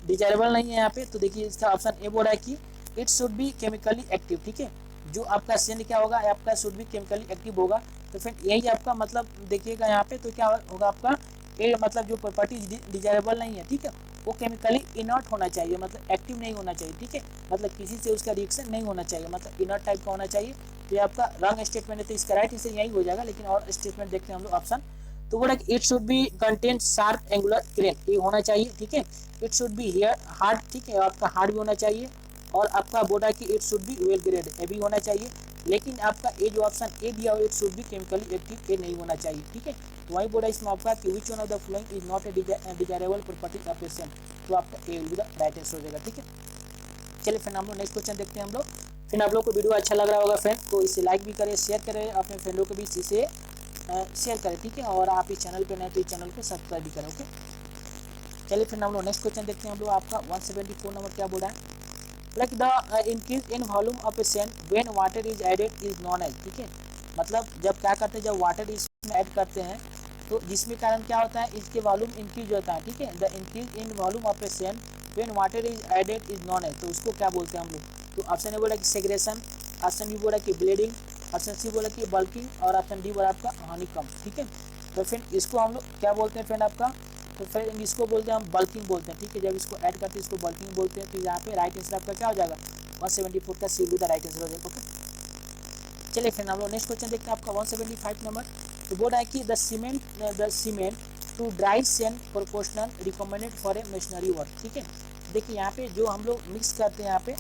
डिजायरेबल नहीं है यहाँ पे, तो देखिए इसका ऑप्शन ए बोल रहा है कि it should be chemically active. ठीक है, जो आपका सैंड क्या होगा आपका शुड बी केमिकली एक्टिव होगा। तो फिर यही आपका मतलब देखिएगा यहाँ पे, तो क्या होगा आपका ए मतलब जो प्रॉपर्टी डिजायरेबल नहीं है। ठीक है, वो केमिकली इनर्ट होना चाहिए, मतलब एक्टिव नहीं होना चाहिए। ठीक है, मतलब किसी से उसका रिएक्शन नहीं होना चाहिए, मतलब इनर्ट टाइप का होना चाहिए। तो ये आपका रॉन्ग स्टेटमेंट है, तो इसका राइट आंसर यही हो जाएगा। लेकिन और स्टेटमेंट देखते हैं हम लोग ऑप्शन, तो बोला it should be content sharp angular grain, ये होना चाहिए। ठीक है, it should be here hard. ठीक है, आपका हार्ड भी होना चाहिए, और आपका बोला कि it should be well grade, ये भी होना चाहिए। लेकिन आपका ए जो ऑप्शन ए दिया हुआ it should be chemically active, ये नहीं होना चाहिए। ठीक है, तो वही बोला इसमें आपका कि which one of the following is not a desirable property of a sand, तो आपका A will be the right answer हो जाएगा। ठीक है, चलिए फिर हम लोग नेक्स्ट क्वेश्चन देखते हैं हम लोग। फिर आप लोग को वीडियो अच्छा लग रहा होगा फ्रेंड, तो इसे लाइक भी करें, शेयर करें अपने फ्रेंडों के बीच, इसे शेयर करें। ठीक है, और आप इस चैनल पर नए तो इस चैनल को सब्सक्राइब भी करें। ओके, चलिए फिर हम लोग नेक्स्ट क्वेश्चन देखते हैं हम लोग। आपका 174 नंबर क्या बोला है, like the increase in volume of a sand when water is added is known as. ठीक है, मतलब जब क्या करते हैं, जब वाटर इसमें ऐड करते हैं तो जिसमें कारण क्या होता है इसके वॉल्यूम इंक्रीज होता है। ठीक है, the increase in volume of a sand when water is added is known as, तो उसको क्या बोलते हैं हम लोग। तो ऑप्शन ए बोला कि सेग्रेशन, ऑप्शन बी बोला कि ब्लीडिंग, ऑप्शन सी बोला कि बल्किंग, और ऑप्शन डी बोला आपका हनीकम। ठीक है, तो फ्रेंड इसको हम लोग क्या बोलते हैं फ्रेंड आपका, तो फ्रेंड इसको बोलते हैं हम बल्किंग बोलते हैं। ठीक है, जब इसको ऐड करते हैं इसको बल्किंग बोलते हैं। तो यहाँ पे राइट आंसर आपका क्या हो जाएगा 174 का C will be the right answer हो जाएगा। ओके, चलिए फिर हम लोग नेक्स्ट क्वेश्चन देखते हैं आपका 175 नंबर। तो बोल रहा है कि the cement to dry sand proportional recommended for a machinery work. ठीक है, देखिए यहाँ पे जो हम लोग मिक्स करते हैं यहाँ पे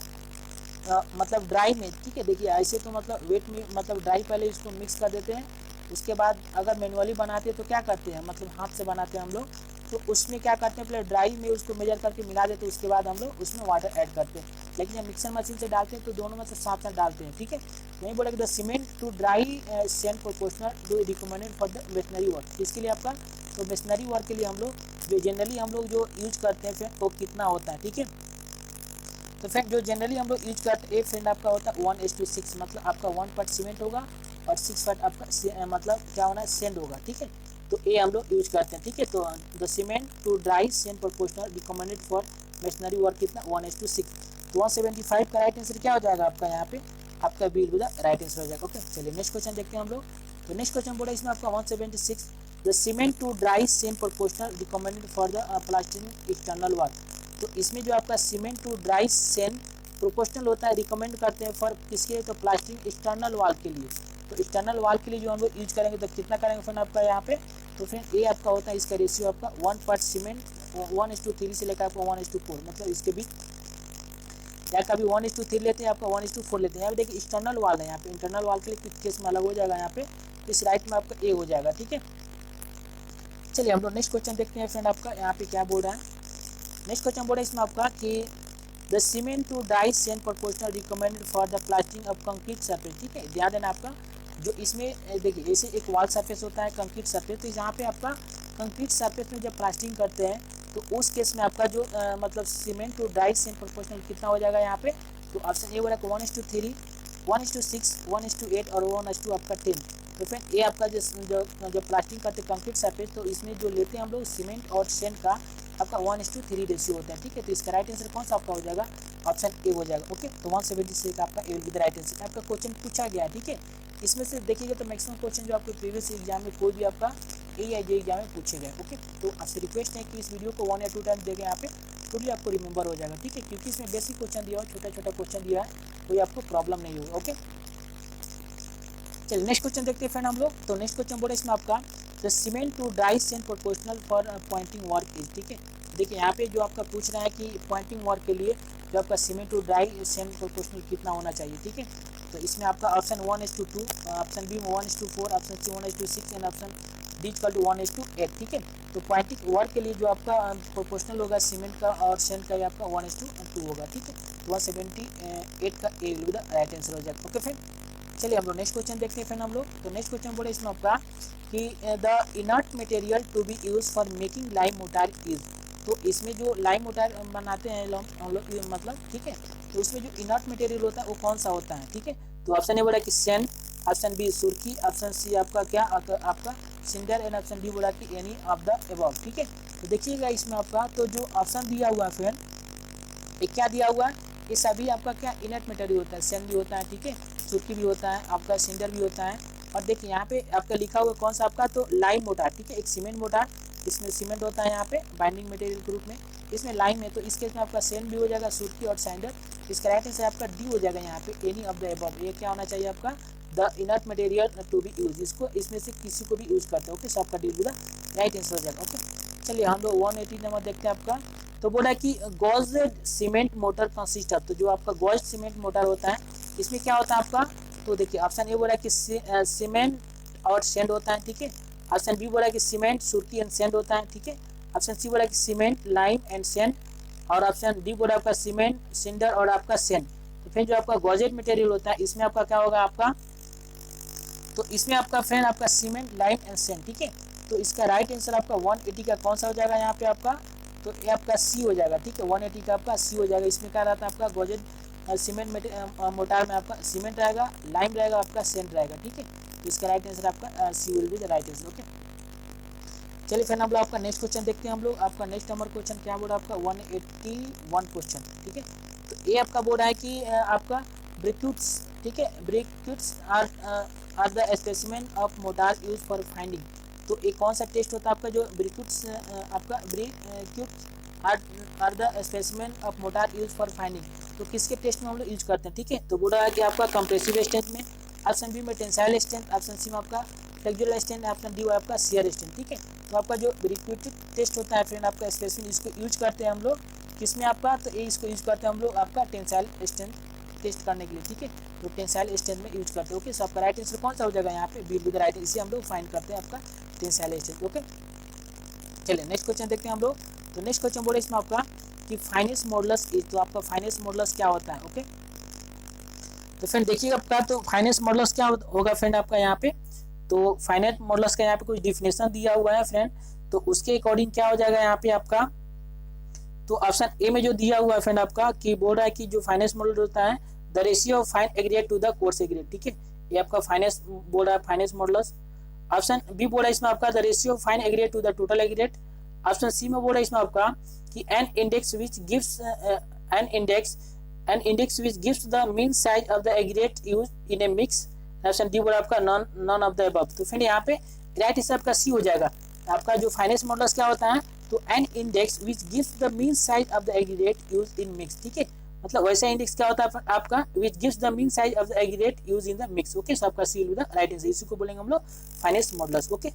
मतलब ड्राई में। ठीक है, देखिए ऐसे तो मतलब वेट में मतलब ड्राई पहले इसको मिक्स कर देते हैं, उसके बाद अगर मैनुअली बनाते हैं तो क्या करते हैं मतलब हाथ से बनाते हैं हम लोग, तो उसमें क्या करते हैं पहले ड्राई में उसको मेजर करके मिला देते हैं, उसके बाद हम लोग उसमें वाटर ऐड करते हैं। लेकिन जब मिक्सर मशीन से डालते हैं तो दोनों मतलब साथ साथ डालते हैं। ठीक है, नहीं बोला कि the cement to dry sand proportional do recommended for the machinery work. इसके लिए आपका तो मशीनरी वर्क के लिए हम लोग जो जनरली हम लोग जो यूज करते हैं फ्रेंड वो कितना होता है। ठीक है, तो फ्रेंड जो जनरली हम लोग यूज करते हैं फ्रेंड आपका होता है 1:6, मतलब आपका 1 पार्ट सीमेंट होगा और 6 पार्ट आपका मतलब क्या होना है सैंड होगा। ठीक है, तो ये हम लोग यूज करते हैं। ठीक है, तो the cement to dry sand proportional recommended for machinery work कितना 1:6। तो 175 का राइट आंसर क्या हो जाएगा आपका यहाँ पे, आपका B will be the right answer हो जाएगा। ओके, चलिए नेक्स्ट क्वेश्चन देखते हैं हम लोग। तो नेक्स्ट क्वेश्चन बोला इसमें आपका 176 the cement to dry sand proportional recommended for the plastering external wall. तो इसमें जो आपका cement to dry sand proportional होता है रिकमेंड करते हैं फॉर किसके, तो प्लास्टरिंग एक्सटर्नल वॉल के लिए। तो एक्सटर्नल वॉल के लिए जो हम लोग यूज करेंगे तो कितना करेंगे फ्रेंड आपका यहाँ पे, तो फ्रेंड ये आपका होता है इसका रेशियो आपका 1 पार्ट सीमेंट 1:3 से लेकर आपका 1:4, मतलब इसके बीच या कभी 1:3 लेते हैं आपका 1:4 लेते हैं। यहाँ पे देखिए एक्सटर्नल वॉल है, यहाँ पे इंटरनल वॉल के लिए किस केस में अलग हो जाएगा, यहाँ पे इस राइट में आपका ए हो जाएगा। ठीक है, चलिए हम लोग नेक्स्ट क्वेश्चन देखते हैं फ्रेंड आपका यहाँ पे क्या बोल रहा है। नेक्स्ट क्वेश्चन बोला इसमें आपका कि the cement to dry sand proportional recommended for the plastering of concrete surface. ठीक है, ध्यान देना आपका जो इसमें देखिए जैसे एक वॉल सरफेस होता है कंक्रीट सरफेस, तो यहाँ पे आपका कंक्रीट सरफेस में जब प्लास्टिंग करते हैं तो उस केस में आपका जो मतलब cement to dry sand proportional कितना हो जाएगा यहाँ पे। तो ऑप्शन ए बोला 1:3, 1:6, 1:8 और 1:2 आपका 10। तो फ्रेंड ये आपका जो प्लास्टिंग करते कंक्रीट सरफेस, तो इसमें जो लेते हैं हम लोग सीमेंट और सेंट का आपका 1:3 रेशियो होता है। ठीक है, तो इसका राइट आंसर कौन सा आपका हो जाएगा, ऑप्शन ए हो जाएगा। ओके, तो 176 आपका A will be the right answer. आपका क्वेश्चन पूछा गया है। ठीक है, इसमें से देखिएगा तो मैक्सिमम क्वेश्चन जो आपके प्रीवियस एग्जाम में कोई भी आपका ए या जे एग्जाम में पूछे गए। ओके, तो आपसे रिक्वेस्ट है कि इस वीडियो को 1 या 2 टाइम देखें, यहाँ पे टोटली आपको रिमेंबर हो जाएगा। ठीक है, क्योंकि इसमें बेसिक क्वेश्चन दिया हो, छोटा छोटा क्वेश्चन दिया है, कोई आपको प्रॉब्लम नहीं होगी। ओके, चलिए नेक्स्ट क्वेश्चन देखते हैं फ्रेंड हम लोग। तो नेक्स्ट क्वेश्चन बोला इसमें आपका the cement to dry sand proportional for pointing work is. ठीक है, देखिए यहाँ पे जो आपका पूछ रहा है कि पॉइंटिंग वर्क के लिए जो आपका cement to dry sand proportional कितना होना चाहिए। ठीक है, तो इसमें आपका option 1:2, option B 1:4, option C 1:6 and option D equal to 1:8। ठीक है, तो पॉइंटिंग वर्क के लिए जो आपका प्रोपोर्शनल होगा सीमेंट का और सेंट का आपका 1:2 होगा। ठीक है, 178 का A will the right answer हो जाएगा। ओके फ्रेंड, चलिए हम लोग नेक्स्ट क्वेश्चन देखते हैं फ्रेंड हम लोग। तो नेक्स्ट क्वेश्चन बोले इसमें आपका कि the inert material to be use for making lime mortar is. तो इसमें जो लाइम मोटार बनाते हैं हम लोग मतलब, ठीक है, तो उसमें जो इनर्ट मटेरियल होता है वो कौन सा होता है। ठीक है, तो ऑप्शन ए बोला कि सैंड, ऑप्शन बी सुर्खी, ऑप्शन सी आपका क्या आपका सिंडर एंड ऑप्शन डी बोला कि एनी ऑफ द अबव। ठीक है, तो देखिएगा इसमें आपका तो जो ऑप्शन दिया हुआ है फ्रेंड, ये क्या दिया हुआ है, ये सभी आपका क्या इनर्ट मटेरियल होता है। सैंड भी होता है, ठीक है, सुर्खी भी होता है, आपका सिंडर भी होता है, और देखिए यहाँ पे आपका लिखा हुआ कौन सा आपका, तो लाइम मोटार। ठीक है, एक सीमेंट मोटार, इसमें सीमेंट होता है यहाँ पे बाइंडिंग मटेरियल के रूप में, इसमें लाइम है, तो इस केस में आपका सेंड भी हो जाएगा, सुर्खी और सैंडर। इसका राइट आंसर आपका डी हो जाएगा यहाँ पे, एनी ऑफ द अबव। ये क्या होना चाहिए आपका, the inert material to be use, इसको इसमें से किसी को भी यूज करते हैं। ओके, सो आपका D will be the right answer हो जाएगा। ओके, चलिए हम लोग 180 नंबर देखते हैं आपका। तो बोला कि गॉज्ड सीमेंट मोटर कंसिस्ट ऑफ, तो जो आपका गॉज्ड सीमेंट मोटर होता है इसमें क्या होता है आपका, तो देखिए ऑप्शन ए बोला कि सीमेंट और सेंड होता है। ठीक है, ऑप्शन बी बोला कि सीमेंट सुर्खी एंड सेंड होता है। ठीक है, ऑप्शन सी बोला कि सीमेंट लाइम एंड सेंड, और ऑप्शन डी बोला आपका सीमेंट सिंडर और आपका सेंड। तो फिर जो आपका गॉजेट मटेरियल होता है इसमें आपका क्या होगा आपका, तो इसमें आपका फ्रेंड आपका सीमेंट लाइम एंड सेंड। ठीक है, तो इसका राइट आंसर आपका 180 का कौन सा हो जाएगा यहाँ पे आपका, तो ये आपका सी हो जाएगा। ठीक है, 180 का आपका सी हो जाएगा। इसमें क्या रहता है आपका गॉजेट सीमेंट मोटार में आपका सीमेंट रहेगा, लाइम रहेगा, आपका सेंट रहेगा। ठीक है, तो इसका राइट आंसर आपका C will be the right answer. Okay, चलिए फिर हम लोग आपका नेक्स्ट क्वेश्चन देखते हैं हम लोग। आपका नेक्स्ट नंबर क्वेश्चन क्या बोल रहा है आपका 181 क्वेश्चन। ठीक है, तो ये आपका बोल रहा है कि आपका ब्रिक्यूट्स, ठीक है, briquettes are the specimen of mortar used for finding. तो एक कौन सा टेस्ट होता है आपका, जो ब्रिक्यूट्स आपका briquettes are the specimen of mortar used for finding, तो किसके टेस्ट में हम लोग यूज करते हैं। ठीक है, तो बोल रहा है कि आपका कंप्रेसिव स्ट्रेंथ में, ऑप्शन बी में टेंसाइल स्ट्रेंथ, ऑप्शन सी में आपका फ्लेक्सुरल स्ट्रेंथ, ऑप्शन डी आपका शियर स्ट्रेंथ। ठीक है, तो आपका जो ब्रिक्यूटेड टेस्ट होता है फ्रेंड आपका स्पेसिमेन, इसको यूज करते हैं हम लोग किसमें आपका, तो ये इसको यूज करते हैं हम लोग आपका टेंसाइल स्ट्रेंथ टेस्ट करने के लिए। ठीक है, तो टेंसाइल स्ट्रेंथ में यूज करते हैं। ओके, सो आपका राइट आंसर कौन सा हो जाएगा यहाँ पे, बी विद राइट, इसे हम लोग फाइंड करते हैं आपका टेंसाइल स्ट्रेंथ। ओके, चलिए नेक्स्ट क्वेश्चन देखते हैं हम लोग। तो नेक्स्ट क्वेश्चन बोले इसमें आपका कि फाइनेंस मॉडुलस इज, तो आपका फाइनेंस मॉडुलस क्या होता है। ओके, तो फ्रेंड देखिएगा आपका, तो फाइनेंस मॉडुलस क्या होगा फ्रेंड आपका यहाँ पे, तो फाइनेंस मॉडुलस का यहाँ पे कुछ डिफिनेशन दिया हुआ है फ्रेंड, तो उसके अकॉर्डिंग क्या हो जाएगा यहाँ पे आपका, तो ऑप्शन ए में जो दिया हुआ है फ्रेंड आपका कि बोल रहा है कि जो फाइनेंस मॉडुलस होता है the ratio of fine aggregate to the coarse aggregate. ठीक है, ये आपका फाइनेंस बोल रहा है फाइनेंस मॉडुलस। ऑप्शन बी बोल रहा है इसमें आपका the ratio of fine aggregate to the total aggregate. Option C में बोल रहा है इसमें आपका कि an index which gives an index which gives the mean size of the aggregate used in a mix। Option D बोला आपका none of the above. तो फ्रेंड यहाँ पे राइट आंसर आपका सी हो जाएगा। आपका जो फाइनेंस मॉडुलस क्या होता है, तो an index which gives the mean size of the aggregate used in mix. ठीक है, मतलब वैसा इंडेक्स क्या होता है आपका, which gives the mean size of the aggregate used in the mix. Okay, so आपका C will be the right answer, इसी को बोलेंगे हम लोग फाइनेंस मॉडुलस। ओके,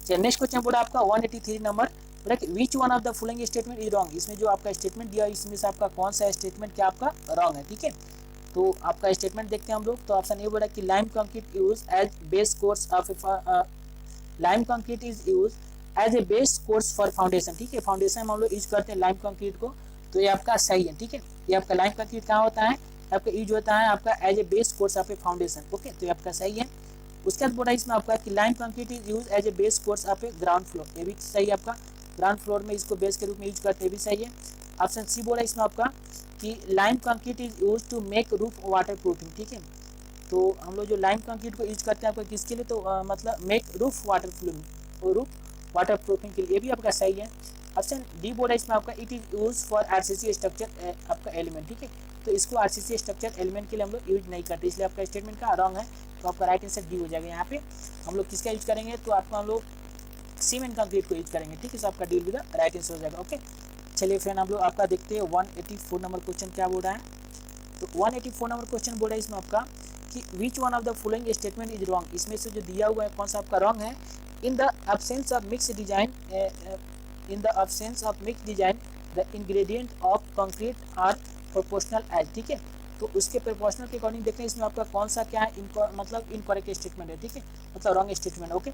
चलिए नेक्स्ट क्वेश्चन बोला आपका 183 number, which one of the following statement is wrong. इसमें जो आपका स्टेटमेंट दिया है इसमें से आपका कौन सा स्टेटमेंट क्या आपका रॉन्ग है। ठीक है, तो आपका स्टेटमेंट देखते हैं हम लोग। तो ऑप्शन ए बोला कि lime concrete use as base course of lime concrete is use as a base course for foundation, ठीक है, फाउंडेशन में हम लोग यूज करते हैं लाइम कंक्रीट को, तो ये आपका सही है, ठीक है। ये आपका लाइम कंक्रीट कहाँ होता है, आपका यूज होता है आपका as a base course of a foundation, okay, तो ये आपका सही है। उसके बाद बोला इसमें आपका कि lime concrete is use as a base course of a ground floor, ये भी सही है आपका, ग्राउंड फ्लोर में इसको बेस के रूप में यूज करते हैं, भी सही है। ऑप्शन सी बोला इसमें आपका कि lime concrete is use to make roof water proofing, ठीक है, तो हम लोग जो लाइम कंक्रीट को यूज करते हैं आपका किसके लिए, तो मतलब make roof water proofing, roof water proofing के लिए, ये भी आपका सही है। ऑप्शन डी बोर्ड है इसमें आपका it is use for RCC structure आपका एलिमेंट, ठीक है, तो इसको आरसीसी स्ट्रक्चर एलिमेंट के लिए हम लोग यूज नहीं करते, इसलिए आपका स्टेटमेंट का रॉन्ग है, तो आपका राइट आंसर डी हो जाएगा। यहाँ पे हम लोग किसका यूज करेंगे, तो आपको हम लोग सीमेंट कंक्रीट को यूज करेंगे, ठीक है, तो आपका डी भी राइट आंसर हो जाएगा। ओके, चलिए फ्रेंड हम लोग आपका देखते हैं 184 नंबर क्वेश्चन क्या बोल रहा है। तो 184 नंबर क्वेश्चन बोल रहा है इसमें आपका कि which one of the following statement is wrong, इसमें से जो दिया हुआ है कौन सा आपका रॉन्ग है। In the absence of mix design, in the absence of mix design the ingredient of concrete are proportional as, ठीक है, तो उसके प्रोपोर्शनल के अकॉर्डिंग देखते हैं इसमें आपका कौन सा क्या है, मतलब इनकरेक्ट स्टेटमेंट है, ठीक है, मतलब रॉन्ग स्टेटमेंट। ओके,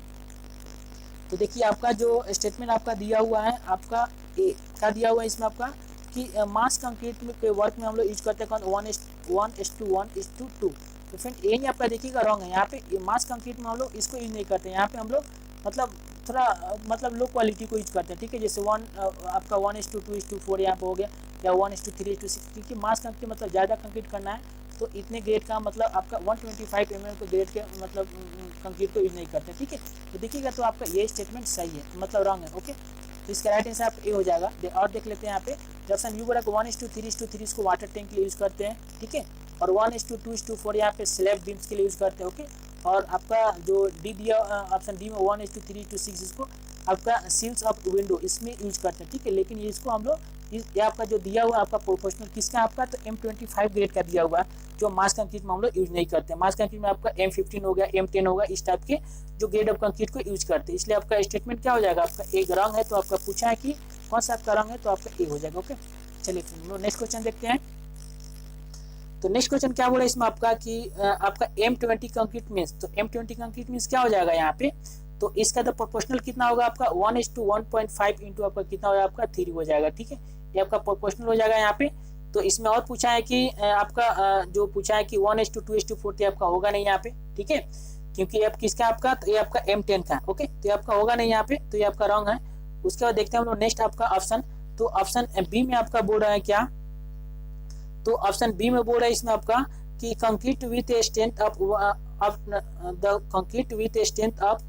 तो देखिए आपका जो स्टेटमेंट आपका दिया हुआ है आपका ए क्या दिया हुआ है इसमें आपका कि मास कंक्रीट में के वर्क में हम लोग यूज करते हैं 1:1:2, तो फ्रेंड ए में आपका देखिएगा रॉन्ग है, यहाँ पे मास कंक्रीट में हम लोग इसको यूज नहीं करते, यहाँ पे हम लोग मतलब थोड़ा मतलब लो क्वालिटी को यूज करते हैं, ठीक है, जैसे आपका 1:2:4 यहाँ पे हो गया, या 1:3:6, क्योंकि मास कंक्रीट मतलब ज़्यादा कंक्रीट करना है, तो इतने ग्रेड का मतलब आपका 125 mm को ग्रेड के मतलब कंक्रीट को यूज नहीं करते, ठीक है, तो देखिएगा तो आपका ये स्टेटमेंट सही है, मतलब रॉन्ग है। ओके, तो इसका राइट आंसर आप ए हो जाएगा। और देख लेते हैं यहाँ पे ऑप्शन यू बोला 1:3:3 इसको वाटर टैंक के लिए यूज करते हैं, ठीक है, और 1:2:4 यहाँ पे स्लैब बीम्स के लिए यूज करते हैं। ओके, और आपका जो डी दिया ऑप्शन डी में 1:3:6 इसको आपका सील्स ऑफ विंडो इसमें यूज करते हैं, ठीक है, लेकिन ये इसको हम लोग ये आपका जो दिया हुआ आपका प्रोपोर्शनल किसका आपका तो M25 ग्रेड का दिया हुआ है, जो मास कंक्रीट में हम लोग यूज नहीं करते। मास कंक्रीट में आपका M15 हो गया, M10 होगा, इस टाइप के जो ग्रेड ऑफ कंक्रीट को यूज करते हैं, इसलिए आपका स्टेटमेंट क्या हो जाएगा, आपका ए रॉन्ग है, तो आपका पूछा है कि कौन सा आपका रॉन्ग है, तो आपका ए हो जाएगा। ओके, चलिए हम लोग नेक्स्ट क्वेश्चन देखते हैं। तो नेक्स्ट क्वेश्चन क्या बोला इसमें आपका कि आपका M20 कंक्रीट मीन्स, तो M20 कंक्रीट मीन्स क्या हो जाएगा यहाँ पे, तो इसका तो प्रोपोर्शनल कितना होगा आपका 1:1.5 इंटू आपका कितना हो जाएगा आपका 3 हो जाएगा, ठीक है, ये आपका प्रोपोर्शनल हो जाएगा यहाँ पे। तो इसमें और पूछा है कि आपका जो पूछा है कि 1:2:4 आपका होगा नहीं यहाँ पे, ठीक है, क्योंकि अब किसका आपका तो ये आपका M10 का, ओके, तो ये आपका होगा नहीं यहाँ पे, तो ये आपका रॉन्ग है। उसके बाद देखते हैं हम लोग नेक्स्ट आपका ऑप्शन, तो ऑप्शन बी में आपका बोल रहा है क्या, तो ऑप्शन बी में बोल रहा है इसमें आपका कि concrete with a strength of the concrete with a strength of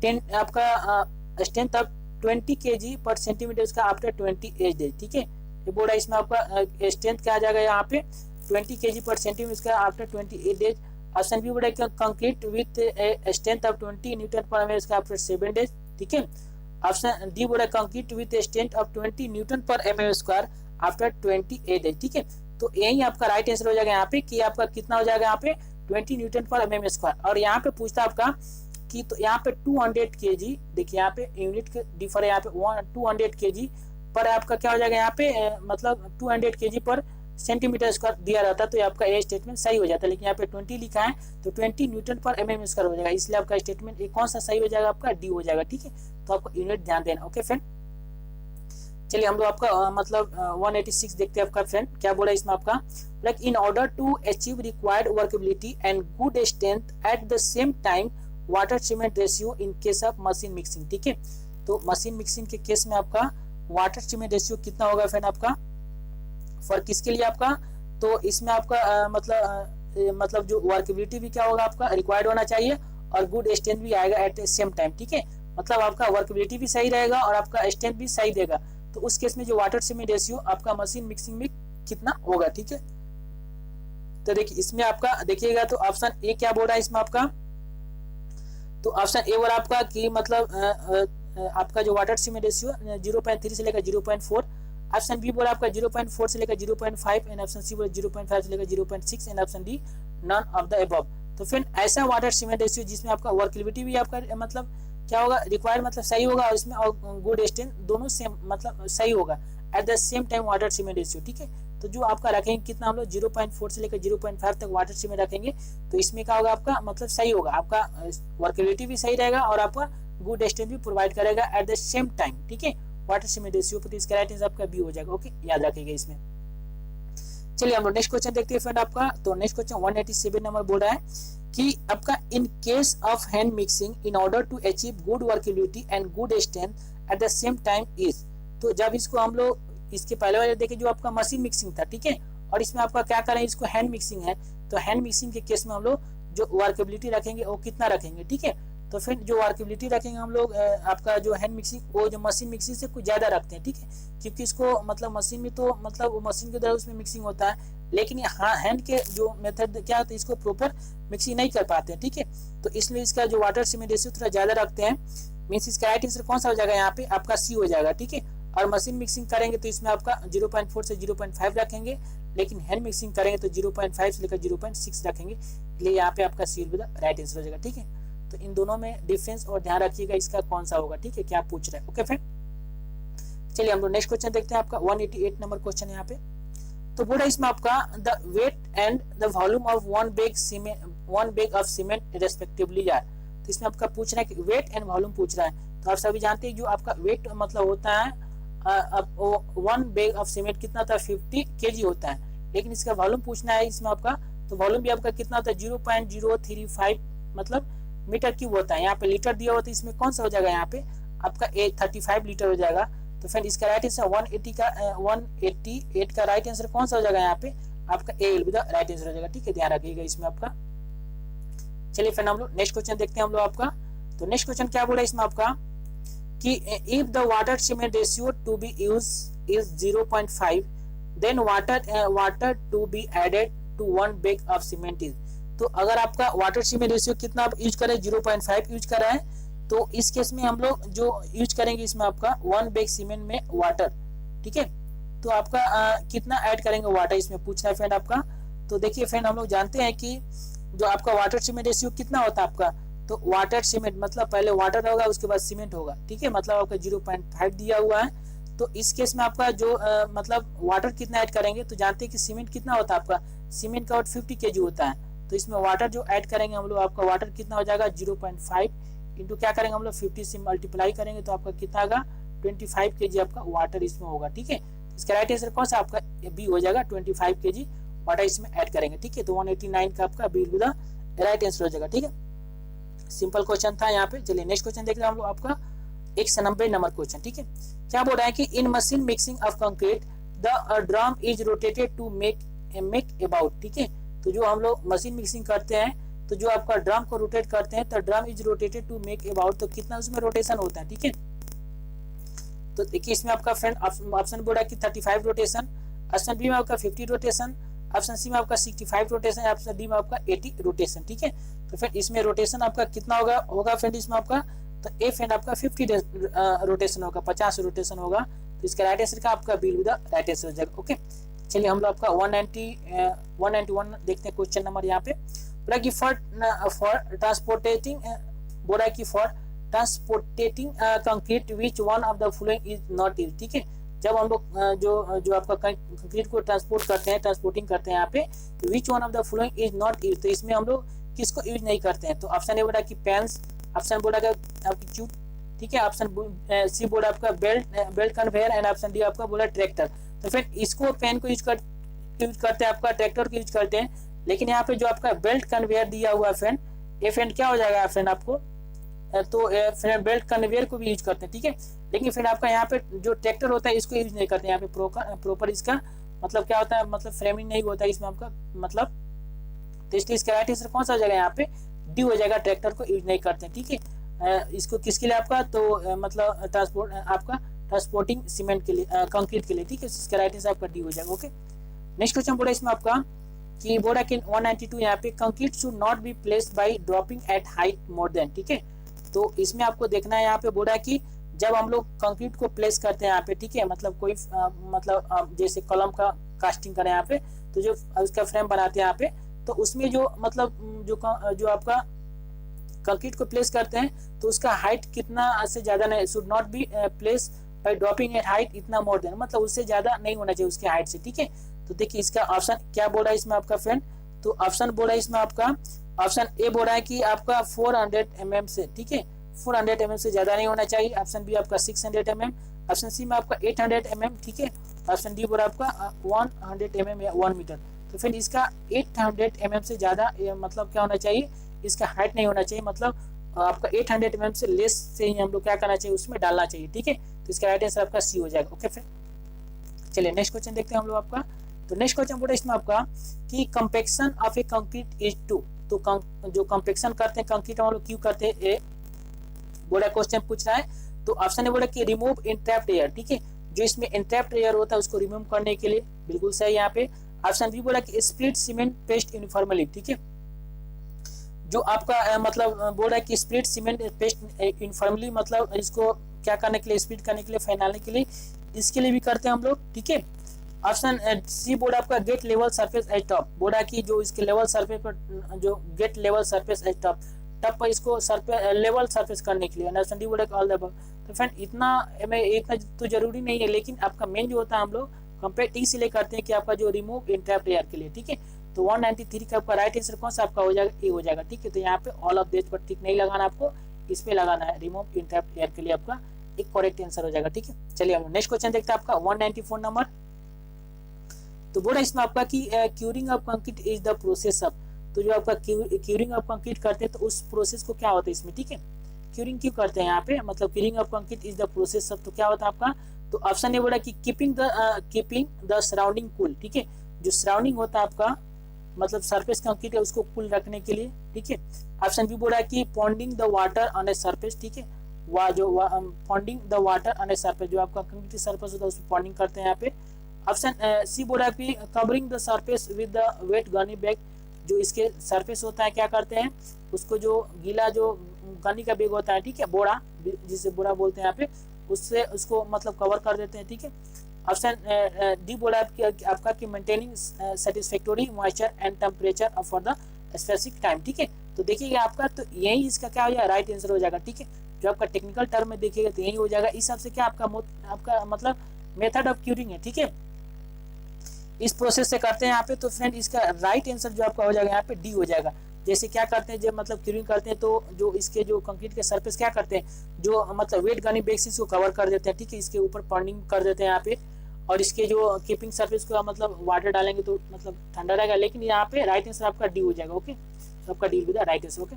10 आपका स्ट्रेंथ ऑफ 20 kg पर सेंटीमीटर उसका आफ्टर 20 एज डेज, ठीक है, ये बोल रहा है इसमें आपका स्ट्रेंथ क्या आ जाएगा यहाँ पे 20 kg पर सेंटीमीटर उसका आफ्टर 28 डेज। ऑप्शन बी बोल रहा है concrete with strength of 20 Newton पर एमएम इसका आफ्टर 7 डेज, ठीक है। ऑप्शन डी बोल रहा है concrete with strength of 20 Newton पर एमएम स्क्वायर आफ्टर 28 डेज, ठीक है, तो यही आपका राइट आंसर हो जाएगा यहाँ पे कि आपका कितना हो जाएगा यहाँ पे 20 न्यूटन पर एमएम स्क्वायर। और यहाँ पे पूछता आपका कि तो यहाँ पे 200 kg, देखिए यहाँ पे यूनिट के डिफर है, यहाँ पे 200 kg पर आपका क्या हो जाएगा यहाँ पे मतलब 200 kg पर सेंटीमीटर स्क्वायर दिया रहता है, तो आपका ये स्टेटमेंट सही हो जाता है, लेकिन यहाँ पे 20 लिखा है तो 20 न्यूटन पर एमएम स्क्वायर हो जाएगा, इसलिए आपका स्टेटमेंट एक कौन सा सही हो जाएगा आपका डी हो जाएगा, ठीक है, तो आपको यूनिट ध्यान देना। ओके फ्रेंड, चलिए हम लोग आपका मतलब 186 देखते हैं आपका फ्रेंड क्या बोला इसमें आपका, like in order to achieve required workability and good strength at the same time water cement ratio in case of machine mixing, ठीक है, तो मशीन मिक्सिंग के केस में आपका वाटर सीमेंट रेशियो कितना होगा फ्रेंड आपका फॉर किसके लिए आपका, तो इसमें आपका मतलब जो वर्केबिलिटी भी क्या होगा आपका रिक्वायर्ड होना चाहिए और गुड स्ट्रेंथ भी आएगा एट द सेम टाइम, ठीक है, मतलब आपका वर्केबिलिटी भी सही रहेगा और आपका स्ट्रेंथ भी सही देगा, तो उस केस में जो वाटर सीमेंट रेशियो आपका मशीन मिक्सिंग में कितना होगा, ठीक है। तो देखिए इसमें आपका देखिएगा तो ऑप्शन ए क्या बोल रहा है इसमें आपका, तो ऑप्शन ए बोला आपका कि मतलब आपका जो वाटर सीमेंट रेशियो 0.3 से लेकर 0.4, ऑप्शन बी बोला आपका 0.4 से लेकर 0.5 एंड ऑप्शन सी बोला 0.5 से लेकर 0.6 and option D none of the above. तो फिर ऐसा वाटर सीमेंट रेशियो जिसमें आपका वर्केबिलिटी भी आपका मतलब क्या होगा रिक्वायर्ड मतलब सही होगा और इसमें और गुड स्ट्रेंथ दोनों सेम मतलब सही होगा eight the same time water cement ratio, ठीक है, तो जो आपका रखेंगे कितना हम लोग 0.4 से लेकर 0.5 तक वाटर सीमेंट रखेंगे, तो इसमें क्या होगा आपका मतलब सही होगा, आपका वर्केबिलिटी भी सही रहेगा और आपका गुड स्ट्रेंथ भी प्रोवाइड करेगा एट द सेम टाइम, ठीक है, वाटर सीमेंट रेशियो, तो इसका राइट आंसर आपका बी हो जाएगा। ओके, याद रखिएगा इसमें। चलिए हम लोग नेक्स्ट क्वेश्चन देखते हैं फ्रेंड आपका। तो नेक्स्ट क्वेश्चन 187 नंबर बोल रहा है कि आपका in case of hand mixing in order to achieve good workability and good strength at the same time is. तो जब इसको हम लोग इसके पहले वाले देखें जो आपका मशीन मिक्सिंग था, ठीक है, और इसमें आपका क्या करें, इसको हैंड मिक्सिंग है, तो हैंड मिक्सिंग के केस में हम लोग जो वर्केबिलिटी रखेंगे वो कितना रखेंगे, ठीक है। तो फिर जो वर्केबिलिटी रखेंगे हम लोग आपका जो हैंड मिक्सिंग वो जो मशीन मिक्सिंग से कुछ ज्यादा रखते हैं, ठीक है, क्योंकि इसको मतलब मशीन में तो मतलब वो मशीन के द्वारा उसमें मिक्सिंग होता है, लेकिन हैंड के जो मेथड क्या होता है इसको प्रॉपर मिक्सिंग नहीं कर पाते हैं, ठीक है, तो इसलिए इसका जो वाटर सीमेंट रेशियो थोड़ा ज्यादा रखते हैं। मीन्स इसका राइट आंसर कौन सा हो जाएगा यहाँ पे, आपका सी हो जाएगा, ठीक है। और मशीन मिक्सिंग करेंगे तो इसमें आपका 0.4 से 0.5 रखेंगे, लेकिन हैंड मिक्सिंग करेंगे तो 0.5 से लेकर 0.6 रखेंगे, इसलिए यहाँ पे आपका C will B right answer हो जाएगा, ठीक है। तो इन दोनों में डिफरेंस और ध्यान रखिएगा इसका कौन सा होगा, ठीक है, क्या पूछ रहा है। ओके फ्रेंड, चलिए हम लोग नेक्स्ट क्वेश्चन देखते हैं आपका 188 नंबर क्वेश्चन यहाँ पे। तो बोला इसमें आपका the weight and the volume of one bag of cement respectively are. तो इसमें आपका पूछ रहा है कि वेट एंड वॉल्यूम पूछ रहा है, तो आप सभी जानते हैं जो आपका वेट मतलब होता है वन बैग ऑफ सीमेंट कितना होता है 50 kg होता है, लेकिन इसका वॉल्यूम पूछना है इसमें आपका, तो वॉल्यूम भी आपका कितना होता है 0.035 मतलब मीटर क्यूब होता है। यहाँ पे लीटर दिया होता है, इसमें कौन सा हो जाएगा यहाँ पे आपका 35 लीटर हो जाएगा। तो फ्रेंड इसका राइट आंसर 188 का राइट आंसर कौन सा हो जाएगा यहाँ पे आपका A will be the right answer हो जाएगा, ठीक है, ध्यान रखिएगा इसमें आपका। चलिए फ्रेंड हम लोग नेक्स्ट क्वेश्चन देखते हैं हम लोग आपका। तो नेक्स्ट क्वेश्चन क्या बोला इसमें आपका कि if the water cement ratio to be use is 0.5 then water to be added to one bag of cement is. तो अगर आपका वाटर सीमेंट रेशियो कितना आप यूज करें 0.5 यूज कर रहे हैं, तो इस केस में हम लोग जो यूज करेंगे इसमें आपका वन बैग सीमेंट में वाटर, ठीक है, तो आपका कितना ऐड करेंगे वाटर इसमें पूछना है फ्रेंड आपका। तो देखिए फ्रेंड हम लोग जानते हैं कि जो आपका वाटर सीमेंट रेशियो कितना होता है आपका, तो वाटर सीमेंट मतलब पहले वाटर होगा उसके बाद सीमेंट होगा, ठीक है, मतलब आपका 0.5 दिया हुआ है। तो इस केस में आपका जो मतलब वाटर कितना ऐड करेंगे, तो जानते हैं कि सीमेंट कितना होता है आपका, सीमेंट का 50 kg होता है, तो इसमें वाटर जो ऐड करेंगे हम लोग आपका वाटर कितना हो जाएगा 0.5 इंटू क्या करेंगे हम लोग 50 से मल्टीप्लाई करेंगे तो आपका कितना आएगा 25 kg आपका वाटर इसमें होगा, ठीक है। इसका राइट आंसर कौन सा आपका बी हो जाएगा 25 kg वाटर इसमें ऐड करेंगे, ठीक है। तो 189 का आपका B will be the right answer हो जाएगा, ठीक है, सिंपल क्वेश्चन था यहाँ पे। चलिए नेक्स्ट क्वेश्चन देख रहे हैं हम लोग आपका 190 नंबर क्वेश्चन, ठीक है। क्या बोल रहा है कि in machine mixing of concrete the drum is rotated to make about, ठीक है। तो जो हम लोग मशीन मिक्सिंग करते हैं तो जो आपका ड्रम को रोटेट करते हैं तो drum is rotated to make about, तो कितना उसमें रोटेशन होता है, ठीक है। तो देखिए इसमें आपका फ्रेंड ऑप्शन बोल रहा है कि 35 रोटेशन, ऑप्शन बी में आपका 50 रोटेशन, ऑप्शन सी में आपका 65 रोटेशन, ऑप्शन डी में आपका 80 रोटेशन, ठीक है। तो फ्रेंड इसमें रोटेशन आपका कितना होगा फ्रेंड इसमें आपका, तो ए फ्रेंड आपका 50 रोटेशन होगा, 50 रोटेशन होगा, तो इसका राइट आंसर का आपका B will be the right answer हो जाएगा। ओके चलिए हम लोग आपका 191 देखते हैं क्वेश्चन नंबर यहाँ पे। बोला कि for transporting concrete which one of the following is not used, ठीक है। जब हम लोग जो आपका कंक्रीट को ट्रांसपोर्टिंग करते हैं यहाँ पे, विच one of the following is not used, तो इसमें हम लोग किसको यूज नहीं करते हैं। तो ऑप्शन ए बोला कि पेंस, ऑप्शन बोला आपकी ट्यूब, ठीक है, ऑप्शन सी बोला आपका belt conveyor and option D आपका बोला ट्रैक्टर। तो फिर इसको पेन को यूज करते हैं, आपका ट्रैक्टर को यूज करते हैं, लेकिन यहाँ पे जो आपका बेल्ट कन्वेयर दिया हुआ है फ्रेंड, ये फ्रेंड क्या हो जाएगा फ्रेंड आपको, तो फ्रेंड बेल्ट कन्वेयर को भी यूज करते हैं, ठीक है। लेकिन फिर आपका यहाँ पे जो ट्रैक्टर होता है इसको यूज नहीं करते, यहाँ पे प्रॉपर इसका मतलब क्या होता है, मतलब फ्रेमिंग नहीं होता है इसमें आपका मतलब, तो इसलिए इसका राइट आंसर कौन सा हो जाएगा यहाँ पे डी हो जाएगा, ट्रैक्टर को यूज नहीं करते, ठीक है। इसको किसके लिए आपका, तो मतलब ट्रांसपोर्टिंग सीमेंट के लिए, कंक्रीट के लिए, ठीक है। इसका राइट आंसर आपका डी हो जाएगा। ओके नेक्स्ट क्वेश्चन बोला इसमें आपका कि बोला कि 192 यहाँ पे concrete should not be placed by dropping at height more than, ठीक है। तो इसमें आपको देखना है यहाँ पे बोला कि जब हम लोग कंक्रीट को प्लेस करते हैं यहाँ पे, ठीक है, मतलब कोई मतलब जैसे कॉलम का कास्टिंग करें यहाँ पे, तो जो उसका फ्रेम बनाते हैं यहाँ पे, तो उसमें जो मतलब जो आपका कंक्रीट को प्लेस करते हैं तो उसका हाइट कितना से ज्यादा नहीं, should not be place by dropping at height इतना मोर देन, मतलब उससे ज्यादा नहीं होना चाहिए उसके हाइट से, ठीक है। तो देखिए इसका ऑप्शन क्या बोल रहा है इसमें आपका फ्रेंड, तो ऑप्शन बोल रहा है इसमें आपका ऑप्शन ए बोल रहा है कि आपका 400 mm से, ठीक है, 400 mm से ज़्यादा नहीं होना चाहिए। ऑप्शन बी आपका 600 mm, ऑप्शन सी में आपका 800 mm, ठीक है। ऑप्शन डी बोला आपका 100 mm या 1 मीटर। तो फिर इसका 800 mm से ज़्यादा मतलब क्या होना चाहिए, इसका हाइट नहीं होना चाहिए, मतलब आपका 800 mm से लेस से ही हम लोग क्या करना चाहिए, उसमें डालना चाहिए, ठीक है। तो इसका राइट आंसर आपका सी हो जाएगा। ओके फिर चलिए नेक्स्ट क्वेश्चन देखते हैं हम लोग आपका। तो नेक्स्ट क्वेश्चन बोला इसमें आपका कि compaction of a concrete is to. तो जो कंपेक्शन करते हैं कंक्रीट हम लोग क्यों करते हैं, बोला क्वेश्चन पूछ रहा है। तो ऑप्शन ने बोला कि रिमूव इंट्रैप्ड एयर, ठीक है, जो इसमें इंट्रैप्ड एयर होता है उसको रिमूव करने के लिए, बिल्कुल सही यहाँ पे। ऑप्शन बी बोला कि स्प्लिट सीमेंट पेस्ट यूनिफॉर्मली, ठीक है, जो आपका मतलब बोल रहा है कि स्प्लिट सीमेंट पेस्ट यूनिफॉर्मली, मतलब इसको क्या करने के लिए, स्प्लिट करने के लिए, फैलाने के लिए, इसके लिए भी करते हैं हम लोग, ठीक है। ऑप्शन सी बोर्ड आपका get level surface as top, बोला कि जो इसके लेवल सरफेस पर, जो get level surface as top, top पर इसको लेवल सरफेस करने के लिए। ऑप्शन डी बोला ऑल द अबव। तो फ्रेंड इतना तो जरूरी नहीं है, लेकिन आपका मेन जो होता है हम लोग कंपेयर इसलिए करते हैं कि आपका जो रिमूव इंट्रैप्ड एयर के लिए, ठीक है। तो 193 का आपका राइट आंसर कौन सा आपका हो जाएगा, ए हो जाएगा, ठीक है। तो यहाँ पे ऑल ऑफ दिस पर टिक नहीं लगाना आपको, इस पे लगाना है, रिमूव इंट्रैप्ड एयर के लिए आपका एक करेक्ट आंसर हो जाएगा, ठीक है। चलिए हम नेक्स्ट क्वेश्चन देखते हैं आपका 194 नंबर। तो बोला इसमें आपका कि curing of concrete is the process of. तो जो आपका क्यूरिंग ऑफ कंक्रीट करते हैं तो उस प्रोसेस को क्या होता है इसमें, ठीक है। क्यूरिंग क्यों करते हैं यहाँ पे, मतलब curing of concrete is the process of, तो क्या होता है आपका। तो ऑप्शन ये बोला कि कीपिंग द सराउंडिंग कूल, ठीक है, जो सराउंडिंग होता है आपका मतलब सरफेस कंक्रीट है उसको कूल रखने के लिए, ठीक है। ऑप्शन बी बोला कि पॉन्डिंग the water on a surface, ठीक है, पॉन्डिंग the water on a surface, जो आपका कंक्रीट सरफेस होता है उसको पॉन्डिंग करते हैं यहाँ पे। ऑप्शन सी बोला कि covering the surface with the wet gunny bag, जो इसके सरफेस होता है क्या करते हैं उसको, जो गीला जो गनी का बैग होता है, ठीक है, बोरा जिसे बोरा बोलते हैं यहाँ पे, उससे उसको मतलब कवर कर देते हैं, ठीक है। ऑप्शन डी बोला आपका कि maintaining satisfactory moisture and temperature for the specific time, ठीक है। तो देखिएगा आपका, तो यही इसका क्या हो जाएगा, राइट आंसर हो जाएगा, ठीक है। जो आपका टेक्निकल टर्म में देखिएगा तो यही हो जाएगा। इस हिसाब से क्या आपका मतलब मेथड ऑफ क्यूरिंग है, ठीक है, इस प्रोसेस से करते हैं यहाँ पे। तो फ्रेंड इसका राइट आंसर जो आपका हो जाएगा यहाँ पे डी हो जाएगा। जैसे क्या करते हैं, जब मतलब क्यूरिंग करते हैं तो जो इसके जो कंक्रीट के सरफेस क्या करते हैं, जो मतलब वेट गनी बैग से इसको कवर कर देते हैं, ठीक है, इसके ऊपर पॉन्डिंग कर देते हैं यहाँ पे, और इसके जो कीपिंग सरफेस को मतलब वाटर डालेंगे तो मतलब ठंडा रहेगा। लेकिन यहाँ पे राइट आंसर आपका डी हो जाएगा, ओके, तो आपका D with right answer, okay.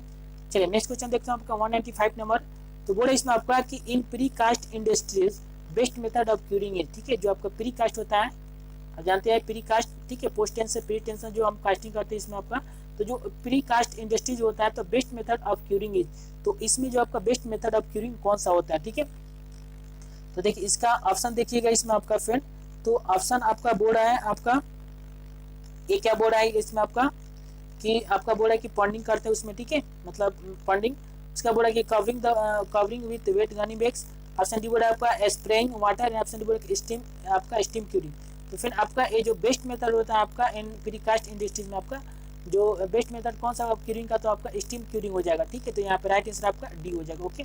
चलिए नेक्स्ट क्वेश्चन देखते हैं आपका 195 नंबर। तो बोले इसमें आपका कि in precast industries best method of curing है, ठीक है, जो आपका प्री कास्ट होता है, जानते हैं प्री कास्ट, ठीक है, पोस्ट टेंस से प्री टेंशन जो हम कास्टिंग करते हैं इसमें आपका, तो जो प्री कास्ट इंडस्ट्रीज होता है तो best method of curing is, तो इसमें जो आपका बेस्ट मेथड ऑफ क्यूरिंग कौन सा होता है, ठीक है। तो देखिए इसका ऑप्शन देखिएगा इसमें आपका फ्रेंड, तो ऑप्शन आपका बोल रहा है आपका ये क्या बोल रहा है इसमें आपका कि आपका बोल रहा है कि पॉन्डिंग करते हैं उसमें, ठीक है, मतलब पॉन्डिंग। इसका बोला कि covering with wet gunny bags. Option D बोला आपका स्प्रेइंग वाटर, ऑप्शन डी बोला स्टीम, आपका स्टीम क्यूरिंग। तो फिर आपका ये जो बेस्ट मेथड होता है आपका इन प्रीकास्ट इंडस्ट्रीज में, आपका जो बेस्ट मेथड कौन सा क्यूरिंग का, तो आपका स्टीम क्यूरिंग हो जाएगा, ठीक है। तो यहाँ पे राइट आंसर आपका डी हो जाएगा, ओके।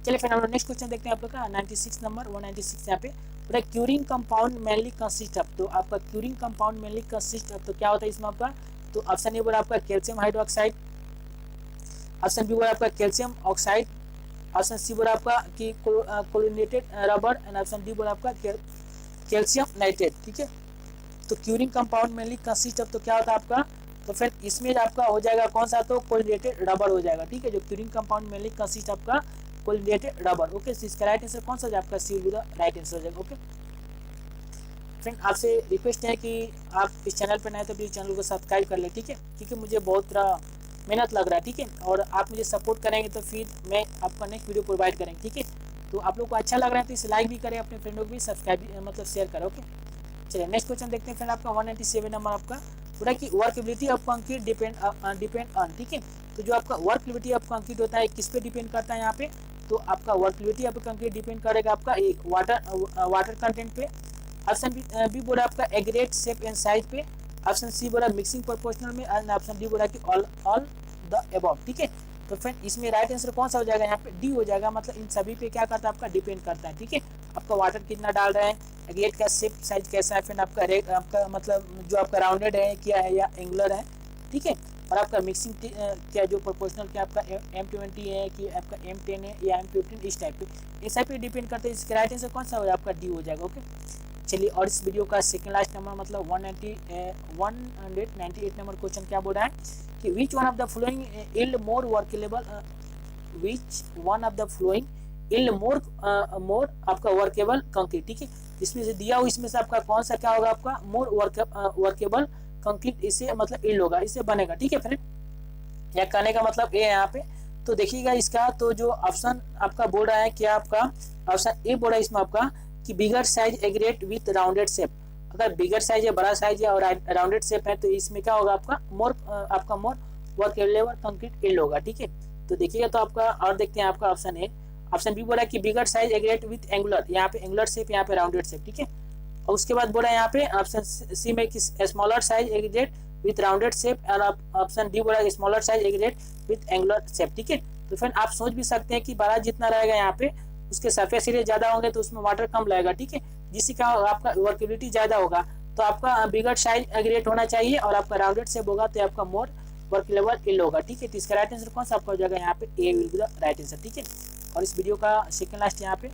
चलिए फिर हम लोग नेक्स्ट क्वेश्चन देखते हैं आप लोग का 96 नंबर 196 यहाँ पे पूरा curing compound mainly consist of. तो आपका curing compound mainly consist of, तो क्या होता है इसमें आपका, तो ऑप्शन ए बोला आपका कैल्शियम हाइड्रोक्साइड, ऑप्शन बी बोला आपका कैल्शियम ऑक्साइड, ऑप्शन सी बोला आपका कि chlorinated rubber, and option D बोला आपका कैल्शियम नाइट्रेट, ठीक है। तो curing compound mainly consist of, तो क्या होता है आपका, तो फिर इसमें आपका हो जाएगा कौन सा, तो क्लोरीनेटेड रबर हो जाएगा, ठीक है। जो क्यूरिंग कंपाउंड मेनली कंसिस्ट आपका क्लोरीनेटेड रबर, ओके। इसका राइट आंसर कौन सा हो जाएगा, आपका सी विद राइट आंसर हो जाएगा, ओके। फ्रेंड आपसे रिक्वेस्ट है कि आप इस चैनल पर नए तो प्लीज चैनल को सब्सक्राइब कर ले, ठीक है, क्योंकि मुझे बहुत मेहनत लग रहा है, ठीक है, और आप मुझे सपोर्ट करेंगे तो फिर मैं आपका नेक्स्ट वीडियो प्रोवाइड करेंगे, ठीक है। तो आप लोग को अच्छा लग रहा है तो इसे लाइक भी करें, अपने फ्रेंडों को भी सब्सक्राइब मतलब शेयर करें, ओके। चलिए नेक्स्ट क्वेश्चन देखते हैं फ्रेंड आपका 197 नंबर आपका पूरा कि workability of concrete depend on, ठीक है। तो जो आपका वर्कबिलिटी ऑफ कंक्रीट होता है किस पे डिपेंड करता है यहाँ पे, तो आपका वर्कबिलिटी ऑफ कंक्रीट डिपेंड करेगा आपका एक वाटर कंटेंट पे, ऑप्शन बी बोला आपका एग्रेट शेप एंड साइज पे, ऑप्शन सी बोला मिक्सिंग प्रोपोर्शनल में, एंड ऑप्शन डी बोला कि ऑल द अबव, ठीक है। तो फ्रेंड इसमें राइट आंसर कौन सा हो जाएगा, यहाँ पे डी हो जाएगा, मतलब इन सभी पे क्या करता है आपका डिपेंड करता है, ठीक है। आपका वाटर कितना डाल रहे हैं, एग्रेट का शेप साइज कैसा है, फिर आपका मतलब जो आपका राउंडेड है क्या है या एंगुलर है, ठीक है। और आपका मिक्सिंग क्या जो प्रोपोर्शनल क्या आपका M20 है कि आपका M10 है या M15 इस टाइप पे, इस टाइप पे डिपेंड करते हैं। इसके राइट आंसर कौन सा होगा आपका डी हो जाएगा। ओके चलिए, और इस वीडियो का सेकंड लास्ट नंबर मतलब 198 नंबर क्वेश्चन क्या बोल रहा है कि which one of the following yield more workable, which one of the following yield more आपका वर्केबल कंक्रीट। ठीक है, इसमें से दिया हो इसमें से आपका कौन सा क्या होगा आपका मोर वर्केबल कंक्रीट, इससे मतलब इल्ड होगा, इससे बनेगा। ठीक है फ्रेंड, या कहने का मतलब ये है यहाँ पे। तो देखिएगा इसका तो जो ऑप्शन आपका बोल रहा है क्या आपका ऑप्शन ए बोल रहा है इसमें आपका कि bigger size एग्रेट with rounded shape. अगर बिगर साइज है, बड़ा साइज है और राउंडेड शेप है तो इसमें क्या होगा आपका मोर वर्केबल कंक्रीट इल्ड होगा। ठीक है, तो देखिएगा तो आपका और देखते हैं आपका ऑप्शन ए। ऑप्शन बी बोला कि बिगर साइज एग्रेट विथ एंगुलर, यहाँ पे एंगुलर शेप, यहाँ पे राउंडेड शेप। ठीक है, और उसके बाद बोला यहाँ पे ऑप्शन सी में कि smaller size एग्रेट with rounded shape, और ऑप्शन डी बोला smaller size एग्रेट with angular shape. ठीक है, तो फ्रेंड आप सोच भी सकते हैं कि बड़ा जितना रहेगा यहाँ पे उसके सरफेस एरिया ज्यादा होंगे तो उसमें वाटर कम लगेगा। ठीक है, जिससे क्या आपका वर्केबिलिटी ज्यादा होगा, तो आपका बिगर साइज एग्रेट होना चाहिए और आपका राउंडेड शेप होगा तो आपका मोर वर्केबल इल्ड होगा। ठीक है, तो इसका राइट आंसर कौन सा आपका हो जाएगा यहाँ पे A will be the right answer. ठीक है, और इस वीडियो का सेकंड लास्ट यहाँ पे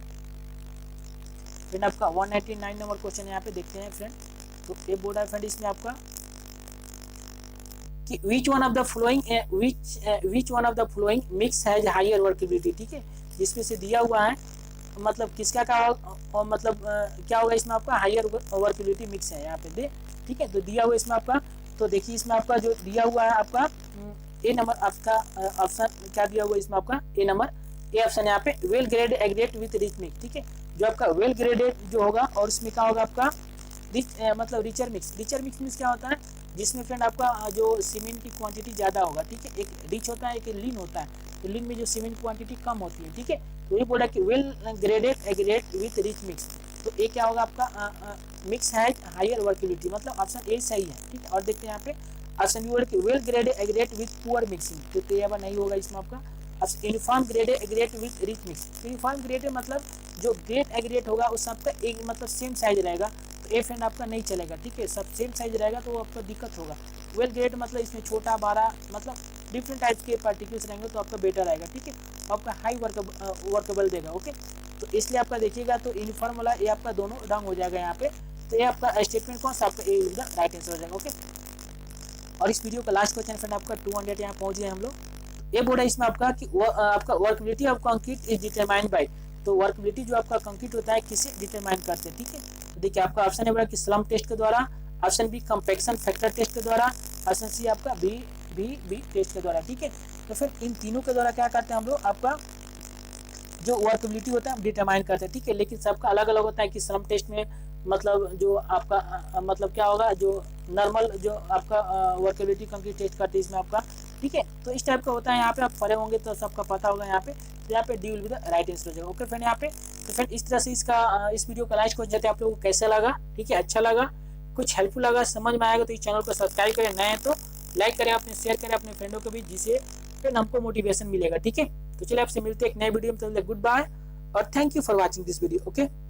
फ्रेंड आपका 199 नंबर क्वेश्चन यहाँ पे देखते हैं फ्रेंड। तो ये बोल रहा है फ्रेंड इसमें आपका कि which one of the following mix has higher workability। ठीक है, जिसमें से दिया हुआ है मतलब किसका का मतलब क्या होगा इसमें आपका हायर वर्केबिलिटी मिक्स है यहाँ पे दे। ठीक है, तो दिया हुआ इसमें आपका, तो देखिए इसमें आपका जो दिया हुआ है आपका ए नंबर आपका ऑप्शन क्या दिया हुआ है इसमें आपका ए नंबर ए ऑप्शन यहाँ पे well grade एग्रेट with rich mix. ठीक है, जो आपका वेल ग्रेडेड जो होगा और उसमें क्या होगा आपका मतलब richer mix. Richer mix means क्या होता है जिसमें फ्रेंड आपका जो सीमेंट की क्वांटिटी ज़्यादा होगा। ठीक है, एक रिच होता है एक लीन होता है, तो लीन में जो सीमेंट क्वांटिटी कम होती है। ठीक है, तो ये बोला कि well graded एग्रेट with rich mix, तो ये क्या होगा आपका मिक्स है हायर वर्केबिलिटी, मतलब ऑप्शन ए सही है। ठीक है, और देखते हैं यहाँ पे ऑप्शन बी बोला कि well graded एग्रेट with poor mixing, तो ये नहीं होगा इसमें आपका uniform graded एग्रेट with rich mix. Uniform graded मतलब जो ग्रेड एग्रेट होगा उस सबका एक मतलब सेम साइज रहेगा, तो ए फ्रेंड आपका नहीं चलेगा। ठीक है, सब सेम साइज रहेगा तो आपका दिक्कत होगा। वेल ग्रेड मतलब इसमें छोटा बड़ा मतलब डिफरेंट टाइप के पार्टिकल्स रहेंगे तो आपका बेटर आएगा। ठीक है, आपका हाई वर्केबल देगा। ओके, तो इसलिए आपका देखिएगा तो यूनिफॉर्म वाला ये आपका दोनों रंग हो जाएगा यहाँ पे, तो ये आपका स्टेटमेंट कौन सा आपका A will the right answer हो जाएगा। ओके, और इस वीडियो का लास्ट क्वेश्चन फ्रेंड आपका 200 यहाँ पहुंच गए हम लोग। ये बोल रहा है इसमें आपका कि आपका workability of concrete is determined by, तो वर्केबिलिटी जो आपका कंक्रीट होता है किससे डिटरमाइन करते हैं। ठीक है, तो देखिए आपका ऑप्शन है बोला कि स्लम टेस्ट के द्वारा, option B compaction factor test के द्वारा, ऑप्शन सी आपका बी टेस्ट के द्वारा। ठीक है, तो फिर इन तीनों के द्वारा क्या करते हैं हम लोग आपका जो वर्केबिलिटी होता है हम डिटरमाइन करते हैं। ठीक है, लेकिन सबका अलग अलग होता है कि स्लम टेस्ट में मतलब जो आपका मतलब क्या होगा जो नॉर्मल जो आपका वर्केबिलिटी कंक्रीट टेस्ट करते हैं इसमें आपका। ठीक है, तो इस टाइप का होता है। यहाँ पे आप पढ़े होंगे तो सबका पता होगा यहाँ पे, तो यहाँ पे D will be the right answer हो जाएगा। ओके फ्रेंड, यहाँ पे तो फ्रेंड इस तरह से इसका इस वीडियो का लास्ट क्वेश्चन जाते आप लोगों को कैसा लगा। ठीक है, अच्छा लगा, कुछ हेल्पफुल लगा, समझ में आएगा तो इस चैनल को सब्सक्राइब करें, नए तो लाइक करें, अपने शेयर करें अपने फ्रेंडों को भी, जिससे फिर हमको मोटिवेशन मिलेगा। ठीक है, तो चलिए आपसे मिलते हैं एक नए वीडियो में, गुड बाय और thank you for watching this video. Okay.